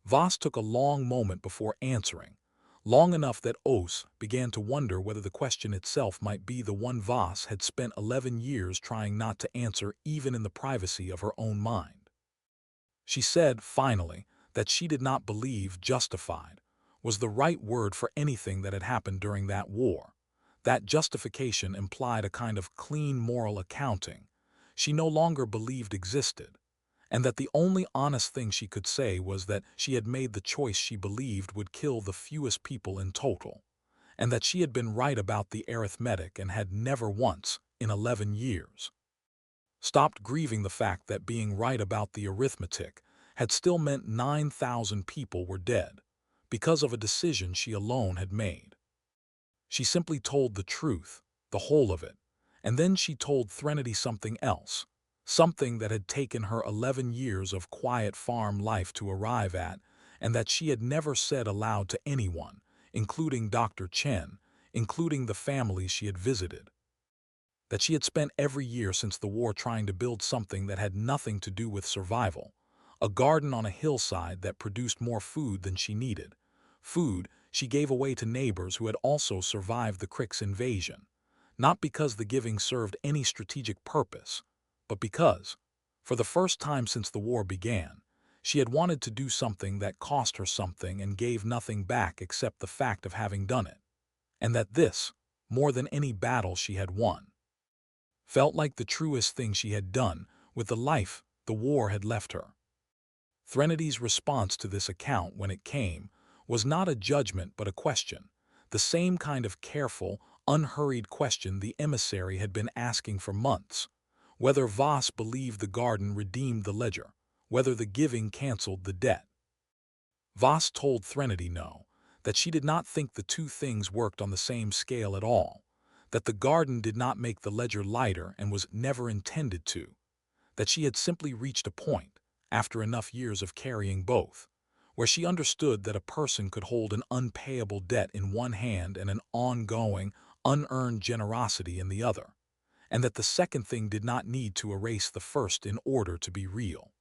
Voss took a long moment before answering, long enough that Os began to wonder whether the question itself might be the one Voss had spent 11 years trying not to answer even in the privacy of her own mind. She said, finally, that she did not believe justified was the right word for anything that had happened during that war. That justification implied a kind of clean moral accounting she no longer believed existed, and that the only honest thing she could say was that she had made the choice she believed would kill the fewest people in total, and that she had been right about the arithmetic and had never once, in 11 years, stopped grieving the fact that being right about the arithmetic had still meant 9,000 people were dead, because of a decision she alone had made. She simply told the truth, the whole of it, and then she told Threnody something else, something that had taken her 11 years of quiet farm life to arrive at, and that she had never said aloud to anyone, including Dr. Chen, including the families she had visited. That she had spent every year since the war trying to build something that had nothing to do with survival, a garden on a hillside that produced more food than she needed, food she gave away to neighbors who had also survived the Kryx invasion, not because the giving served any strategic purpose, but because, for the first time since the war began, she had wanted to do something that cost her something and gave nothing back except the fact of having done it, and that this, more than any battle she had won, felt like the truest thing she had done with the life the war had left her. Threnady's response to this account when it came was not a judgment but a question, the same kind of careful, unhurried question the emissary had been asking for months, whether Voss believed the garden redeemed the ledger, whether the giving canceled the debt. Voss told Threnody no, that she did not think the two things worked on the same scale at all, that the garden did not make the ledger lighter and was never intended to, that she had simply reached a point, after enough years of carrying both, where she understood that a person could hold an unpayable debt in one hand and an ongoing, unearned generosity in the other, and that the second thing did not need to erase the first in order to be real.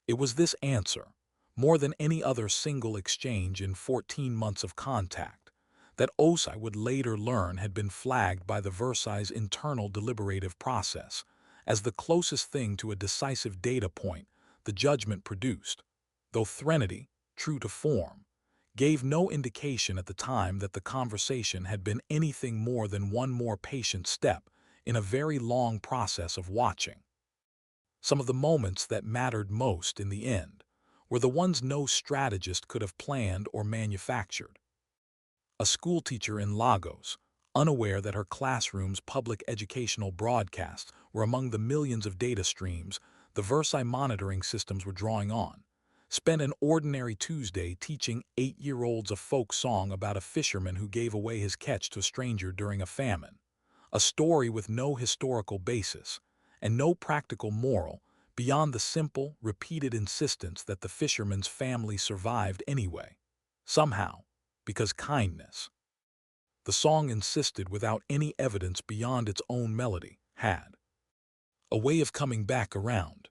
It was this answer, more than any other single exchange in 14 months of contact, that Osai would later learn had been flagged by the Versailles internal deliberative process as the closest thing to a decisive data point the judgment produced, though Threnody, true to form, gave no indication at the time that the conversation had been anything more than one more patient step in a very long process of watching. Some of the moments that mattered most in the end were the ones no strategist could have planned or manufactured. A schoolteacher in Lagos, unaware that her classroom's public educational broadcasts were among the millions of data streams the Versailles monitoring systems were drawing on, spent an ordinary Tuesday teaching 8-year-olds a folk song about a fisherman who gave away his catch to a stranger during a famine, a story with no historical basis and no practical moral beyond the simple, repeated insistence that the fisherman's family survived anyway, somehow, because kindness. The song insisted without any evidence beyond its own melody, had a way of coming back around.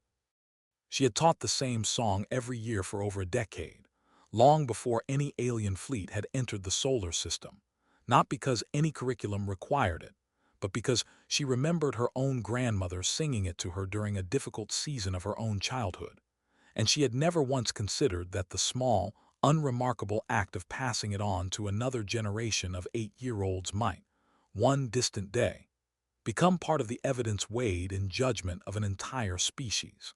She had taught the same song every year for over a decade, long before any alien fleet had entered the solar system, not because any curriculum required it, but because she remembered her own grandmother singing it to her during a difficult season of her own childhood, and she had never once considered that the small, unremarkable act of passing it on to another generation of 8-year-olds might, one distant day, become part of the evidence weighed in judgment of an entire species.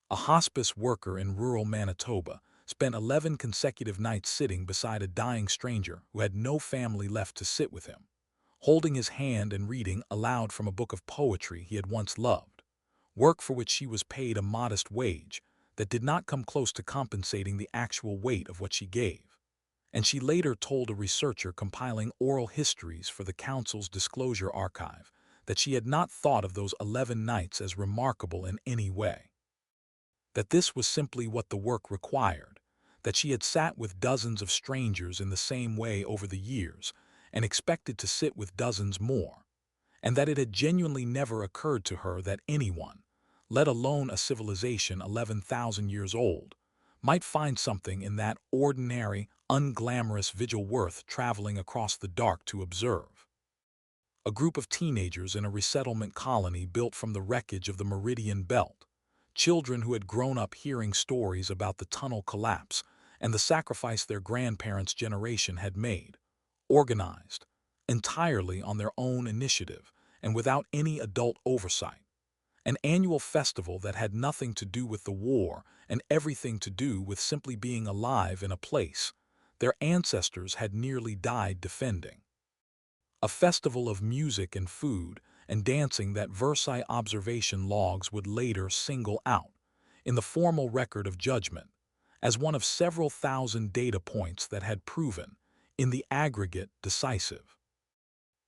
A hospice worker in rural Manitoba spent 11 consecutive nights sitting beside a dying stranger who had no family left to sit with him, holding his hand and reading aloud from a book of poetry he had once loved, work for which she was paid a modest wage that did not come close to compensating the actual weight of what she gave. And she later told a researcher compiling oral histories for the Council's disclosure archive that she had not thought of those 11 nights as remarkable in any way. That this was simply what the work required, that she had sat with dozens of strangers in the same way over the years and expected to sit with dozens more, and that it had genuinely never occurred to her that anyone, let alone a civilization 11,000 years old, might find something in that ordinary, unglamorous vigil worth traveling across the dark to observe. A group of teenagers in a resettlement colony built from the wreckage of the Meridian Belt, children who had grown up hearing stories about the tunnel collapse and the sacrifice their grandparents' generation had made, organized, entirely on their own initiative and without any adult oversight. An annual festival that had nothing to do with the war and everything to do with simply being alive in a place their ancestors had nearly died defending. A festival of music and food and dancing that Versailles observation logs would later single out, in the formal record of judgment, as one of several thousand data points that had proven, in the aggregate, decisive.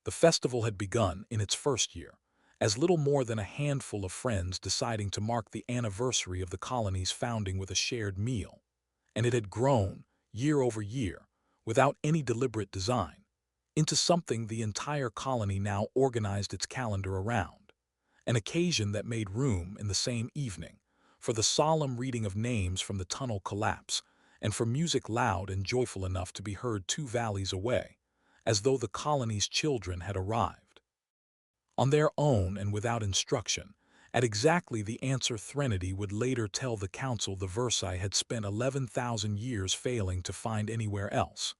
The festival had begun in its first year, as little more than a handful of friends deciding to mark the anniversary of the colony's founding with a shared meal, and it had grown, year over year, without any deliberate design, into something the entire colony now organized its calendar around, an occasion that made room in the same evening for the solemn reading of names from the tunnel collapse and for music loud and joyful enough to be heard 2 valleys away, as though the colony's children had arrived. On their own and without instruction, at exactly the answer Threnody would later tell the council the Versailles had spent 11,000 years failing to find anywhere else.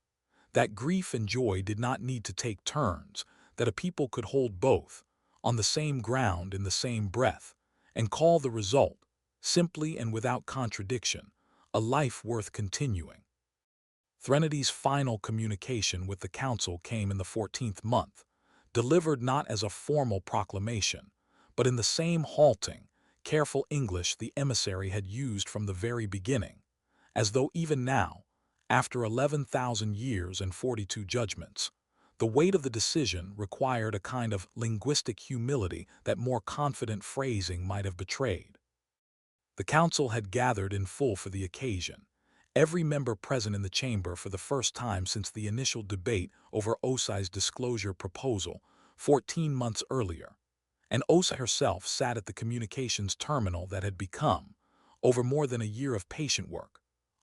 That grief and joy did not need to take turns, that a people could hold both, on the same ground in the same breath, and call the result, simply and without contradiction, a life worth continuing. Threnady's final communication with the council came in the 14th month, delivered not as a formal proclamation, but in the same halting, careful English the emissary had used from the very beginning, as though even now, after 11,000 years and 42 judgments, the weight of the decision required a kind of linguistic humility that more confident phrasing might have betrayed. The council had gathered in full for the occasion, every member present in the chamber for the first time since the initial debate over Osai's disclosure proposal 14 months earlier, and Osai herself sat at the communications terminal that had become, over more than a year of patient work,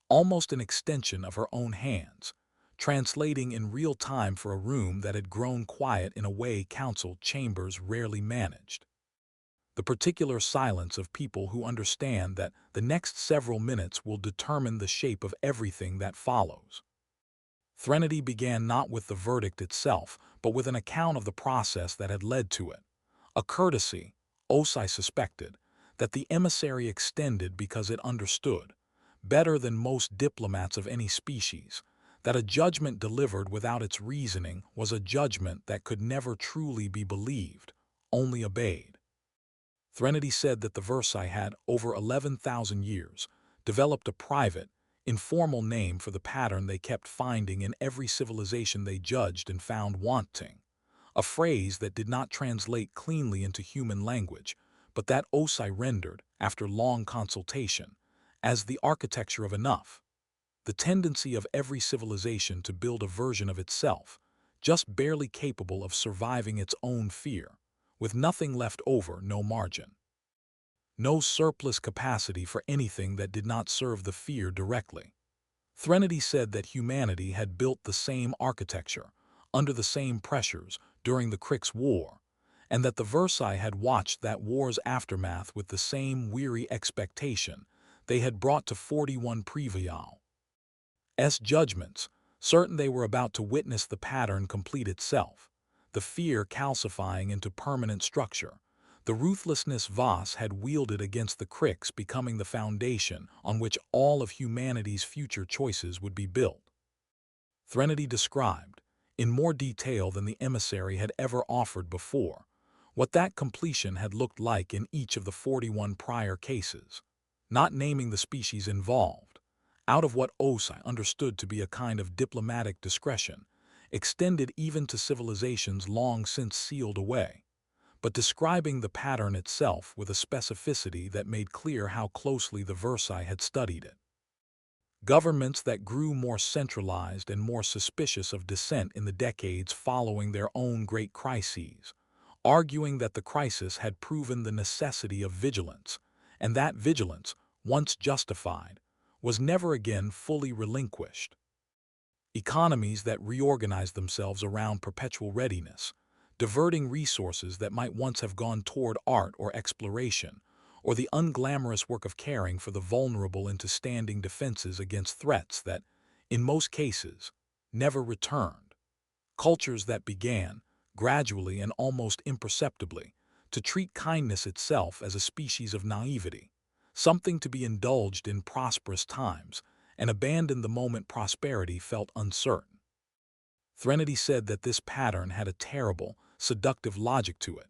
almost an extension of her own hands, translating in real time for a room that had grown quiet in a way council chambers rarely managed. The particular silence of people who understand that the next several minutes will determine the shape of everything that follows. Threnody began not with the verdict itself, but with an account of the process that had led to it, a courtesy, Osai suspected, that the emissary extended because it understood, better than most diplomats of any species, that a judgment delivered without its reasoning was a judgment that could never truly be believed, only obeyed. Threnody said that the Versailles had, over 11,000 years, developed a private, informal name for the pattern they kept finding in every civilization they judged and found wanting, a phrase that did not translate cleanly into human language, but that Osai rendered, after long consultation, as the architecture of enough, the tendency of every civilization to build a version of itself, just barely capable of surviving its own fear, with nothing left over, no margin. No surplus capacity for anything that did not serve the fear directly. Threnody said that humanity had built the same architecture, under the same pressures, during the Kryx War, and that the Versailles had watched that war's aftermath with the same weary expectation they had brought to 41 Previal's judgments, certain they were about to witness the pattern complete itself, the fear calcifying into permanent structure, the ruthlessness Voss had wielded against the Kryx becoming the foundation on which all of humanity's future choices would be built. Threnody described, in more detail than the emissary had ever offered before, what that completion had looked like in each of the 41 prior cases, not naming the species involved, out of what Osai understood to be a kind of diplomatic discretion, extended even to civilizations long since sealed away, but describing the pattern itself with a specificity that made clear how closely the Versailles had studied it. Governments that grew more centralized and more suspicious of dissent in the decades following their own great crises, arguing that the crisis had proven the necessity of vigilance, and that vigilance, once justified, was never again fully relinquished. Economies that reorganized themselves around perpetual readiness, diverting resources that might once have gone toward art or exploration, or the unglamorous work of caring for the vulnerable into standing defenses against threats that, in most cases, never returned. Cultures that began, gradually and almost imperceptibly, to treat kindness itself as a species of naivety, something to be indulged in prosperous times, and abandoned the moment prosperity felt uncertain. Threnody said that this pattern had a terrible, seductive logic to it,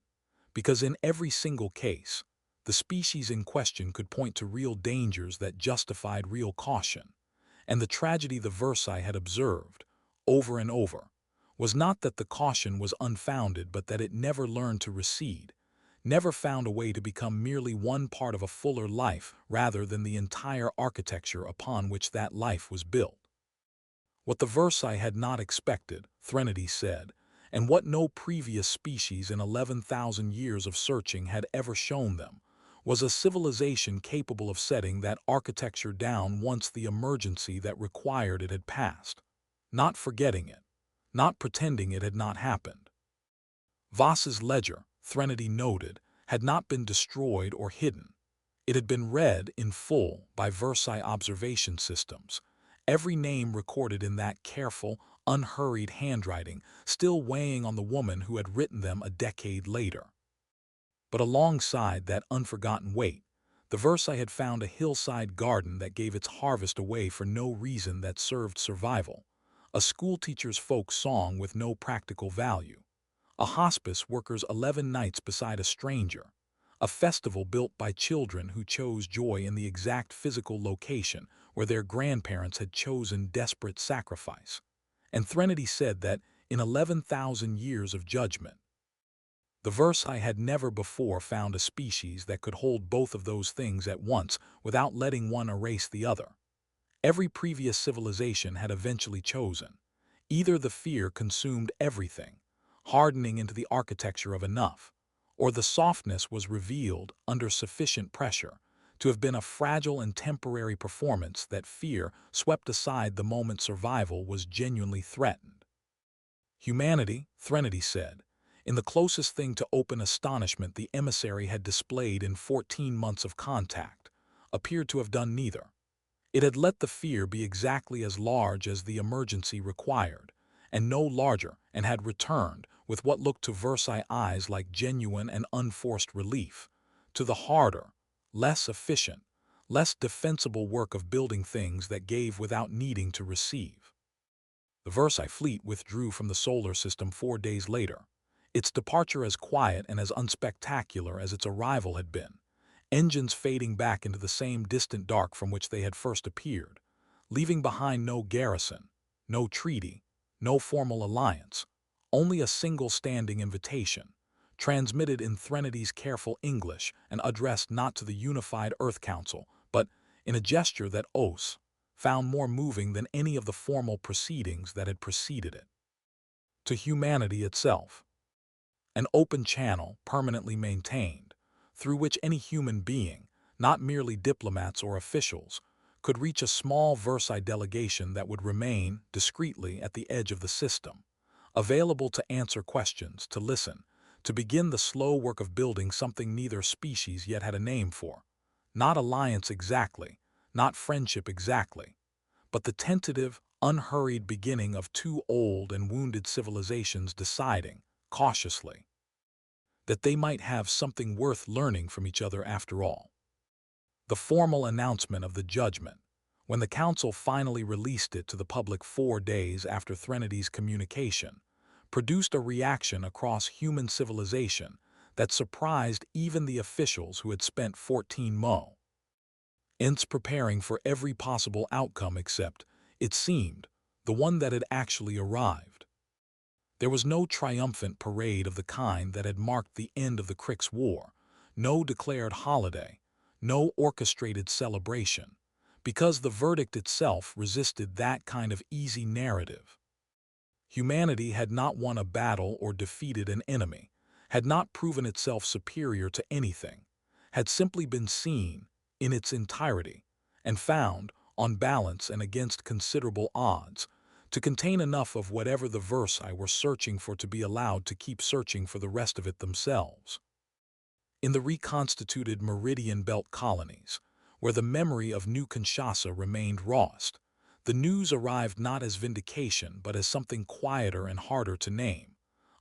because in every single case, the species in question could point to real dangers that justified real caution, and the tragedy the Versailles had observed, over and over, was not that the caution was unfounded but that it never learned to recede, never found a way to become merely one part of a fuller life rather than the entire architecture upon which that life was built. What the Versailles had not expected, Threnody said, and what no previous species in 11,000 years of searching had ever shown them, was a civilization capable of setting that architecture down once the emergency that required it had passed, not forgetting it, not pretending it had not happened. Voss's ledger, Threnody noted, had not been destroyed or hidden. It had been read in full by Versailles observation systems, every name recorded in that careful, unhurried handwriting still weighing on the woman who had written them a decade later. But alongside that unforgotten weight, the Versailles had found a hillside garden that gave its harvest away for no reason that served survival, a schoolteacher's folk song with no practical value, a hospice worker's 11 nights beside a stranger, a festival built by children who chose joy in the exact physical location where their grandparents had chosen desperate sacrifice. And Threnody said that in 11,000 years of judgment, the Versailles had never before found a species that could hold both of those things at once without letting one erase the other. Every previous civilization had eventually chosen. Either the fear consumed everything, hardening into the architecture of enough, or the softness was revealed under sufficient pressure to have been a fragile and temporary performance that fear swept aside the moment survival was genuinely threatened. Humanity, Threnody said, in the closest thing to open astonishment the emissary had displayed in 14 months of contact, appeared to have done neither. It had let the fear be exactly as large as the emergency required, and no larger, and had returned, with what looked to Versailles eyes like genuine and unforced relief, to the harder, less efficient, less defensible work of building things that gave without needing to receive. The Versailles fleet withdrew from the solar system 4 days later, its departure as quiet and as unspectacular as its arrival had been, engines fading back into the same distant dark from which they had first appeared, leaving behind no garrison, no treaty, no formal alliance, only a single standing invitation, transmitted in Threnady's careful English and addressed not to the unified Earth Council, but in a gesture that Os found more moving than any of the formal proceedings that had preceded it. To humanity itself. An open channel permanently maintained, through which any human being, not merely diplomats or officials, could reach a small Versailles delegation that would remain discreetly at the edge of the system, available to answer questions, to listen, to begin the slow work of building something neither species yet had a name for, not alliance exactly, not friendship exactly, but the tentative, unhurried beginning of two old and wounded civilizations deciding, cautiously, that they might have something worth learning from each other after all. The formal announcement of the judgment, when the council finally released it to the public 4 days after Threnady's communication, produced a reaction across human civilization that surprised even the officials who had spent 14 months preparing for every possible outcome except, it seemed, the one that had actually arrived. There was no triumphant parade of the kind that had marked the end of the Kryx War, no declared holiday, no orchestrated celebration, because the verdict itself resisted that kind of easy narrative. Humanity had not won a battle or defeated an enemy, had not proven itself superior to anything, had simply been seen, in its entirety, and found, on balance and against considerable odds, to contain enough of whatever the Versailles were searching for to be allowed to keep searching for the rest of it themselves. In the reconstituted Meridian Belt colonies, where the memory of New Kinshasa remained lost, the news arrived not as vindication but as something quieter and harder to name,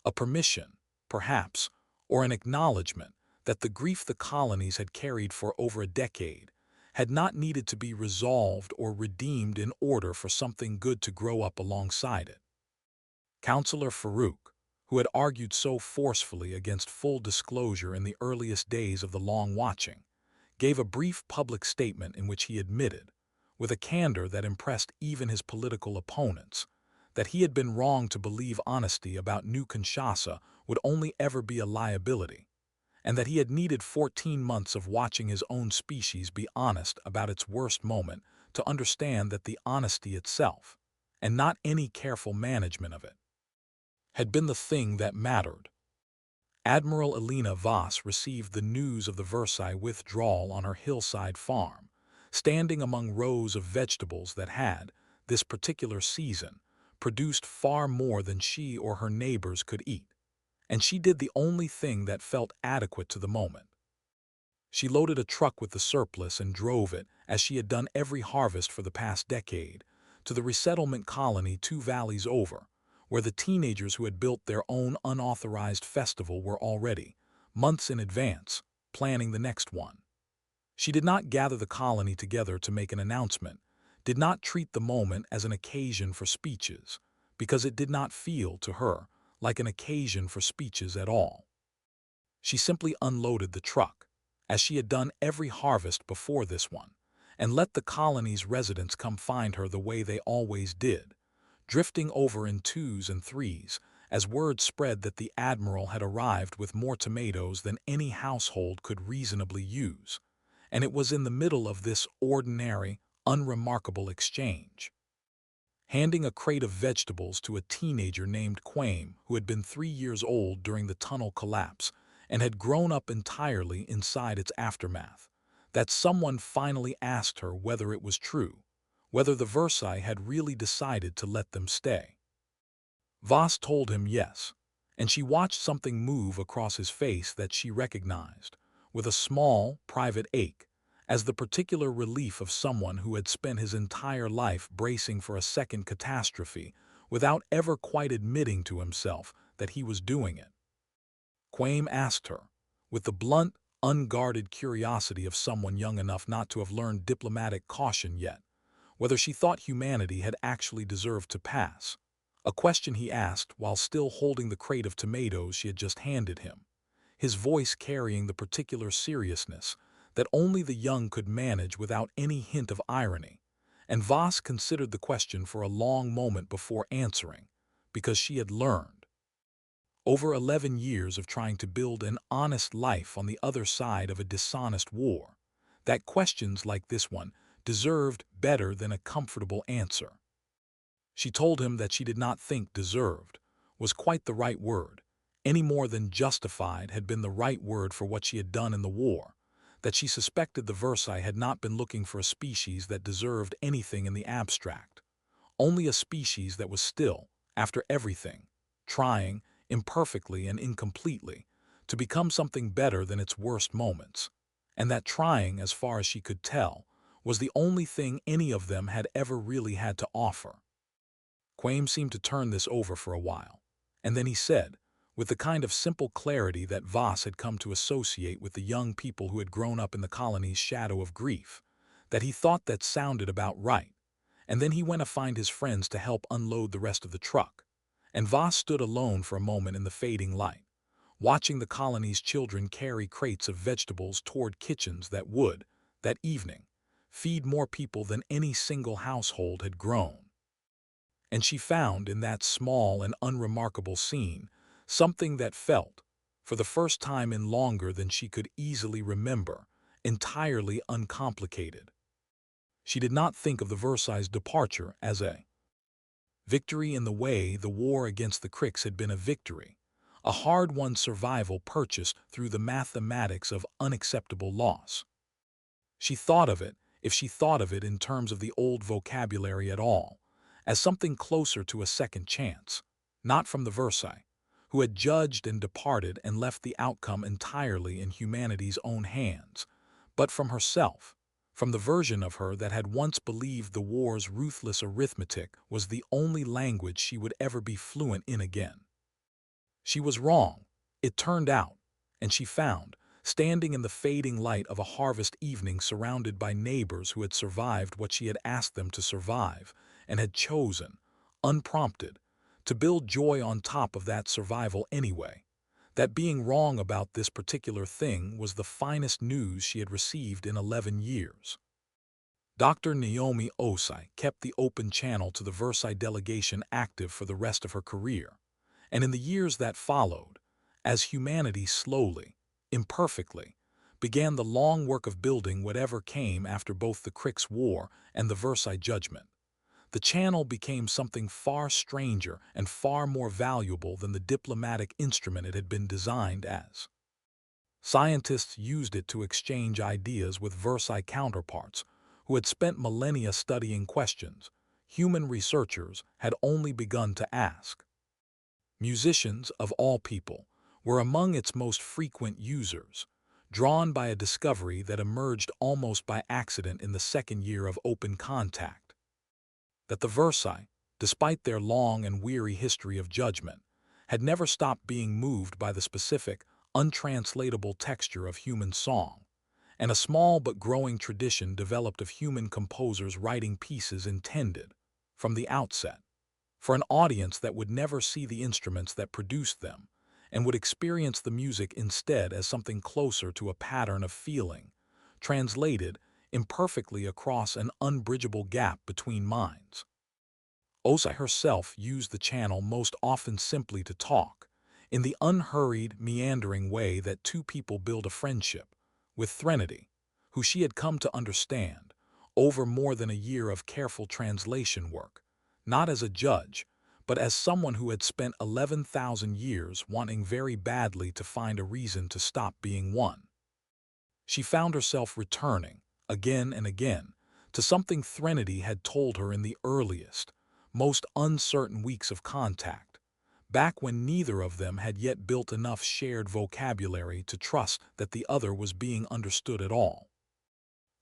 a permission, perhaps, or an acknowledgement that the grief the colonies had carried for over a decade had not needed to be resolved or redeemed in order for something good to grow up alongside it. Councillor Farouk, who had argued so forcefully against full disclosure in the earliest days of the long watching, gave a brief public statement in which he admitted, with a candor that impressed even his political opponents, that he had been wrong to believe honesty about New Kinshasa would only ever be a liability, and that he had needed 14 months of watching his own species be honest about its worst moment to understand that the honesty itself, and not any careful management of it, had been the thing that mattered. Admiral Elena Voss received the news of the Versailles withdrawal on her hillside farm, standing among rows of vegetables that had, this particular season, produced far more than she or her neighbors could eat, and she did the only thing that felt adequate to the moment. She loaded a truck with the surplus and drove it, as she had done every harvest for the past decade, to the resettlement colony 2 valleys over, where the teenagers who had built their own unauthorized festival were already, months in advance, planning the next one. She did not gather the colony together to make an announcement, did not treat the moment as an occasion for speeches, because it did not feel, to her, like an occasion for speeches at all. She simply unloaded the truck, as she had done every harvest before this one, and let the colony's residents come find her the way they always did, drifting over in 2s and 3s, as word spread that the Admiral had arrived with more tomatoes than any household could reasonably use, and it was in the middle of this ordinary, unremarkable exchange. Handing a crate of vegetables to a teenager named Quame, who had been 3 years old during the tunnel collapse and had grown up entirely inside its aftermath, that someone finally asked her whether it was true, whether the Versailles had really decided to let them stay. Voss told him yes, and she watched something move across his face that she recognized, with a small, private ache, as the particular relief of someone who had spent his entire life bracing for a second catastrophe without ever quite admitting to himself that he was doing it. Quame asked her, with the blunt, unguarded curiosity of someone young enough not to have learned diplomatic caution yet, whether she thought humanity had actually deserved to pass, a question he asked while still holding the crate of tomatoes she had just handed him, his voice carrying the particular seriousness that only the young could manage without any hint of irony, and Voss considered the question for a long moment before answering, because she had learned, over 11 years of trying to build an honest life on the other side of a dishonest war, that questions like this one deserved better than a comfortable answer. She told him that she did not think deserved was quite the right word, any more than justified had been the right word for what she had done in the war, that she suspected the Versailles had not been looking for a species that deserved anything in the abstract, only a species that was still, after everything, trying, imperfectly and incompletely, to become something better than its worst moments, and that trying, as far as she could tell, was the only thing any of them had ever really had to offer. Quame seemed to turn this over for a while, and then he said, with the kind of simple clarity that Voss had come to associate with the young people who had grown up in the colony's shadow of grief, that he thought that sounded about right, and then he went to find his friends to help unload the rest of the truck, and Voss stood alone for a moment in the fading light, watching the colony's children carry crates of vegetables toward kitchens that would, that evening, feed more people than any single household had grown. And she found in that small and unremarkable scene something that felt, for the first time in longer than she could easily remember, entirely uncomplicated. She did not think of the Versailles' departure as a victory in the way the war against the Kryx had been a victory, a hard-won survival purchased through the mathematics of unacceptable loss. She thought of it if she thought of it in terms of the old vocabulary at all, as something closer to a second chance, not from the Versailles, who had judged and departed and left the outcome entirely in humanity's own hands, but from herself, from the version of her that had once believed the war's ruthless arithmetic was the only language she would ever be fluent in again. She was wrong, it turned out, and she found, standing in the fading light of a harvest evening surrounded by neighbors who had survived what she had asked them to survive and had chosen, unprompted, to build joy on top of that survival anyway, that being wrong about this particular thing was the finest news she had received in 11 years. Dr. Naomi Osei kept the open channel to the Versailles delegation active for the rest of her career, and in the years that followed, as humanity slowly, imperfectly, began the long work of building whatever came after both the Kryx War and the Versailles Judgment, the channel became something far stranger and far more valuable than the diplomatic instrument it had been designed as. Scientists used it to exchange ideas with Versailles counterparts who had spent millennia studying questions human researchers had only begun to ask. Musicians, of all people, were among its most frequent users, drawn by a discovery that emerged almost by accident in the second year of open contact. That the Versailles, despite their long and weary history of judgment, had never stopped being moved by the specific, untranslatable texture of human song, and a small but growing tradition developed of human composers writing pieces intended, from the outset, for an audience that would never see the instruments that produced them, and would experience the music instead as something closer to a pattern of feeling, translated imperfectly across an unbridgeable gap between minds. Osei herself used the channel most often simply to talk, in the unhurried, meandering way that two people build a friendship, with Threnody, who she had come to understand, over more than a year of careful translation work, not as a judge, but as someone who had spent 11,000 years wanting very badly to find a reason to stop being one. She found herself returning, again and again, to something Threnody had told her in the earliest, most uncertain weeks of contact, back when neither of them had yet built enough shared vocabulary to trust that the other was being understood at all.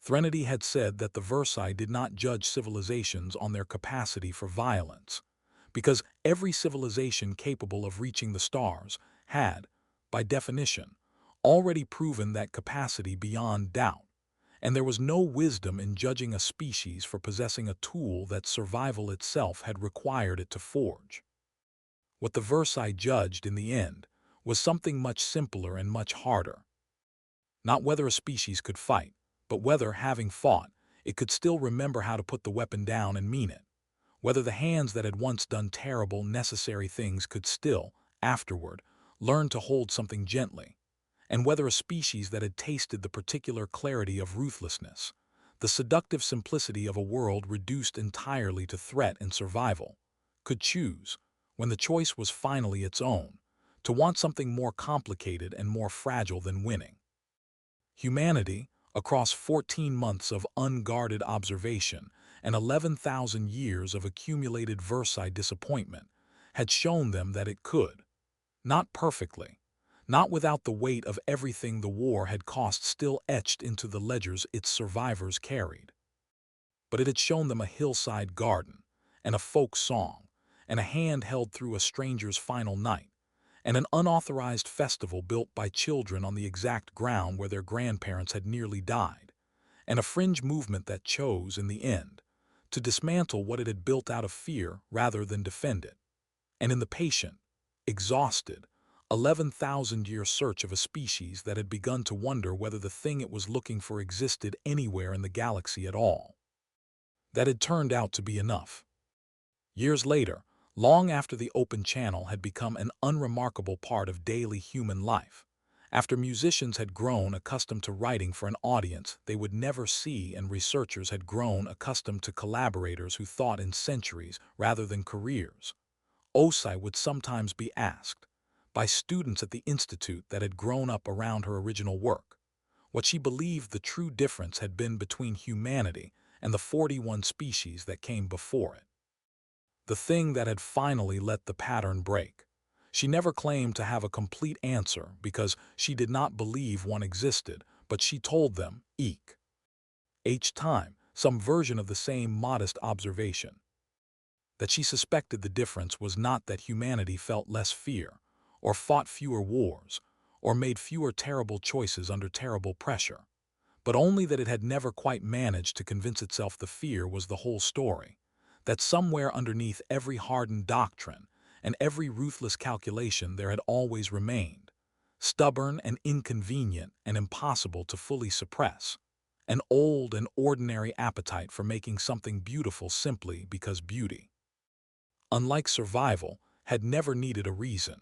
Threnody had said that the Versailles did not judge civilizations on their capacity for violence, because every civilization capable of reaching the stars had, by definition, already proven that capacity beyond doubt, and there was no wisdom in judging a species for possessing a tool that survival itself had required it to forge. What the Versailles judged in the end was something much simpler and much harder. Not whether a species could fight, but whether, having fought, it could still remember how to put the weapon down and mean it. Whether the hands that had once done terrible, necessary things could still, afterward, learn to hold something gently, and whether a species that had tasted the particular clarity of ruthlessness, the seductive simplicity of a world reduced entirely to threat and survival, could choose, when the choice was finally its own, to want something more complicated and more fragile than winning. Humanity, across 14 months of unguarded observation and 11,000 years of accumulated Versailles disappointment, had shown them that it could, not perfectly, not without the weight of everything the war had cost still etched into the ledgers its survivors carried. But it had shown them a hillside garden, and a folk song, and a hand held through a stranger's final night, and an unauthorized festival built by children on the exact ground where their grandparents had nearly died, and a fringe movement that chose, in the end, to dismantle what it had built out of fear rather than defend it, and in the patient, exhausted, 11,000-year search of a species that had begun to wonder whether the thing it was looking for existed anywhere in the galaxy at all. That had turned out to be enough. Years later, long after the open channel had become an unremarkable part of daily human life, after musicians had grown accustomed to writing for an audience they would never see and researchers had grown accustomed to collaborators who thought in centuries rather than careers, Osei would sometimes be asked, by students at the institute that had grown up around her original work, What she believed the true difference had been between humanity and the 41 species that came before it. The thing that had finally let the pattern break. She never claimed to have a complete answer because she did not believe one existed, but she told them, each time, some version of the same modest observation. That she suspected the difference was not that humanity felt less fear, or fought fewer wars, or made fewer terrible choices under terrible pressure, but only that it had never quite managed to convince itself the fear was the whole story, that somewhere underneath every hardened doctrine and every ruthless calculation there had always remained, stubborn and inconvenient and impossible to fully suppress, an old and ordinary appetite for making something beautiful simply because beauty, unlike survival, had never needed a reason.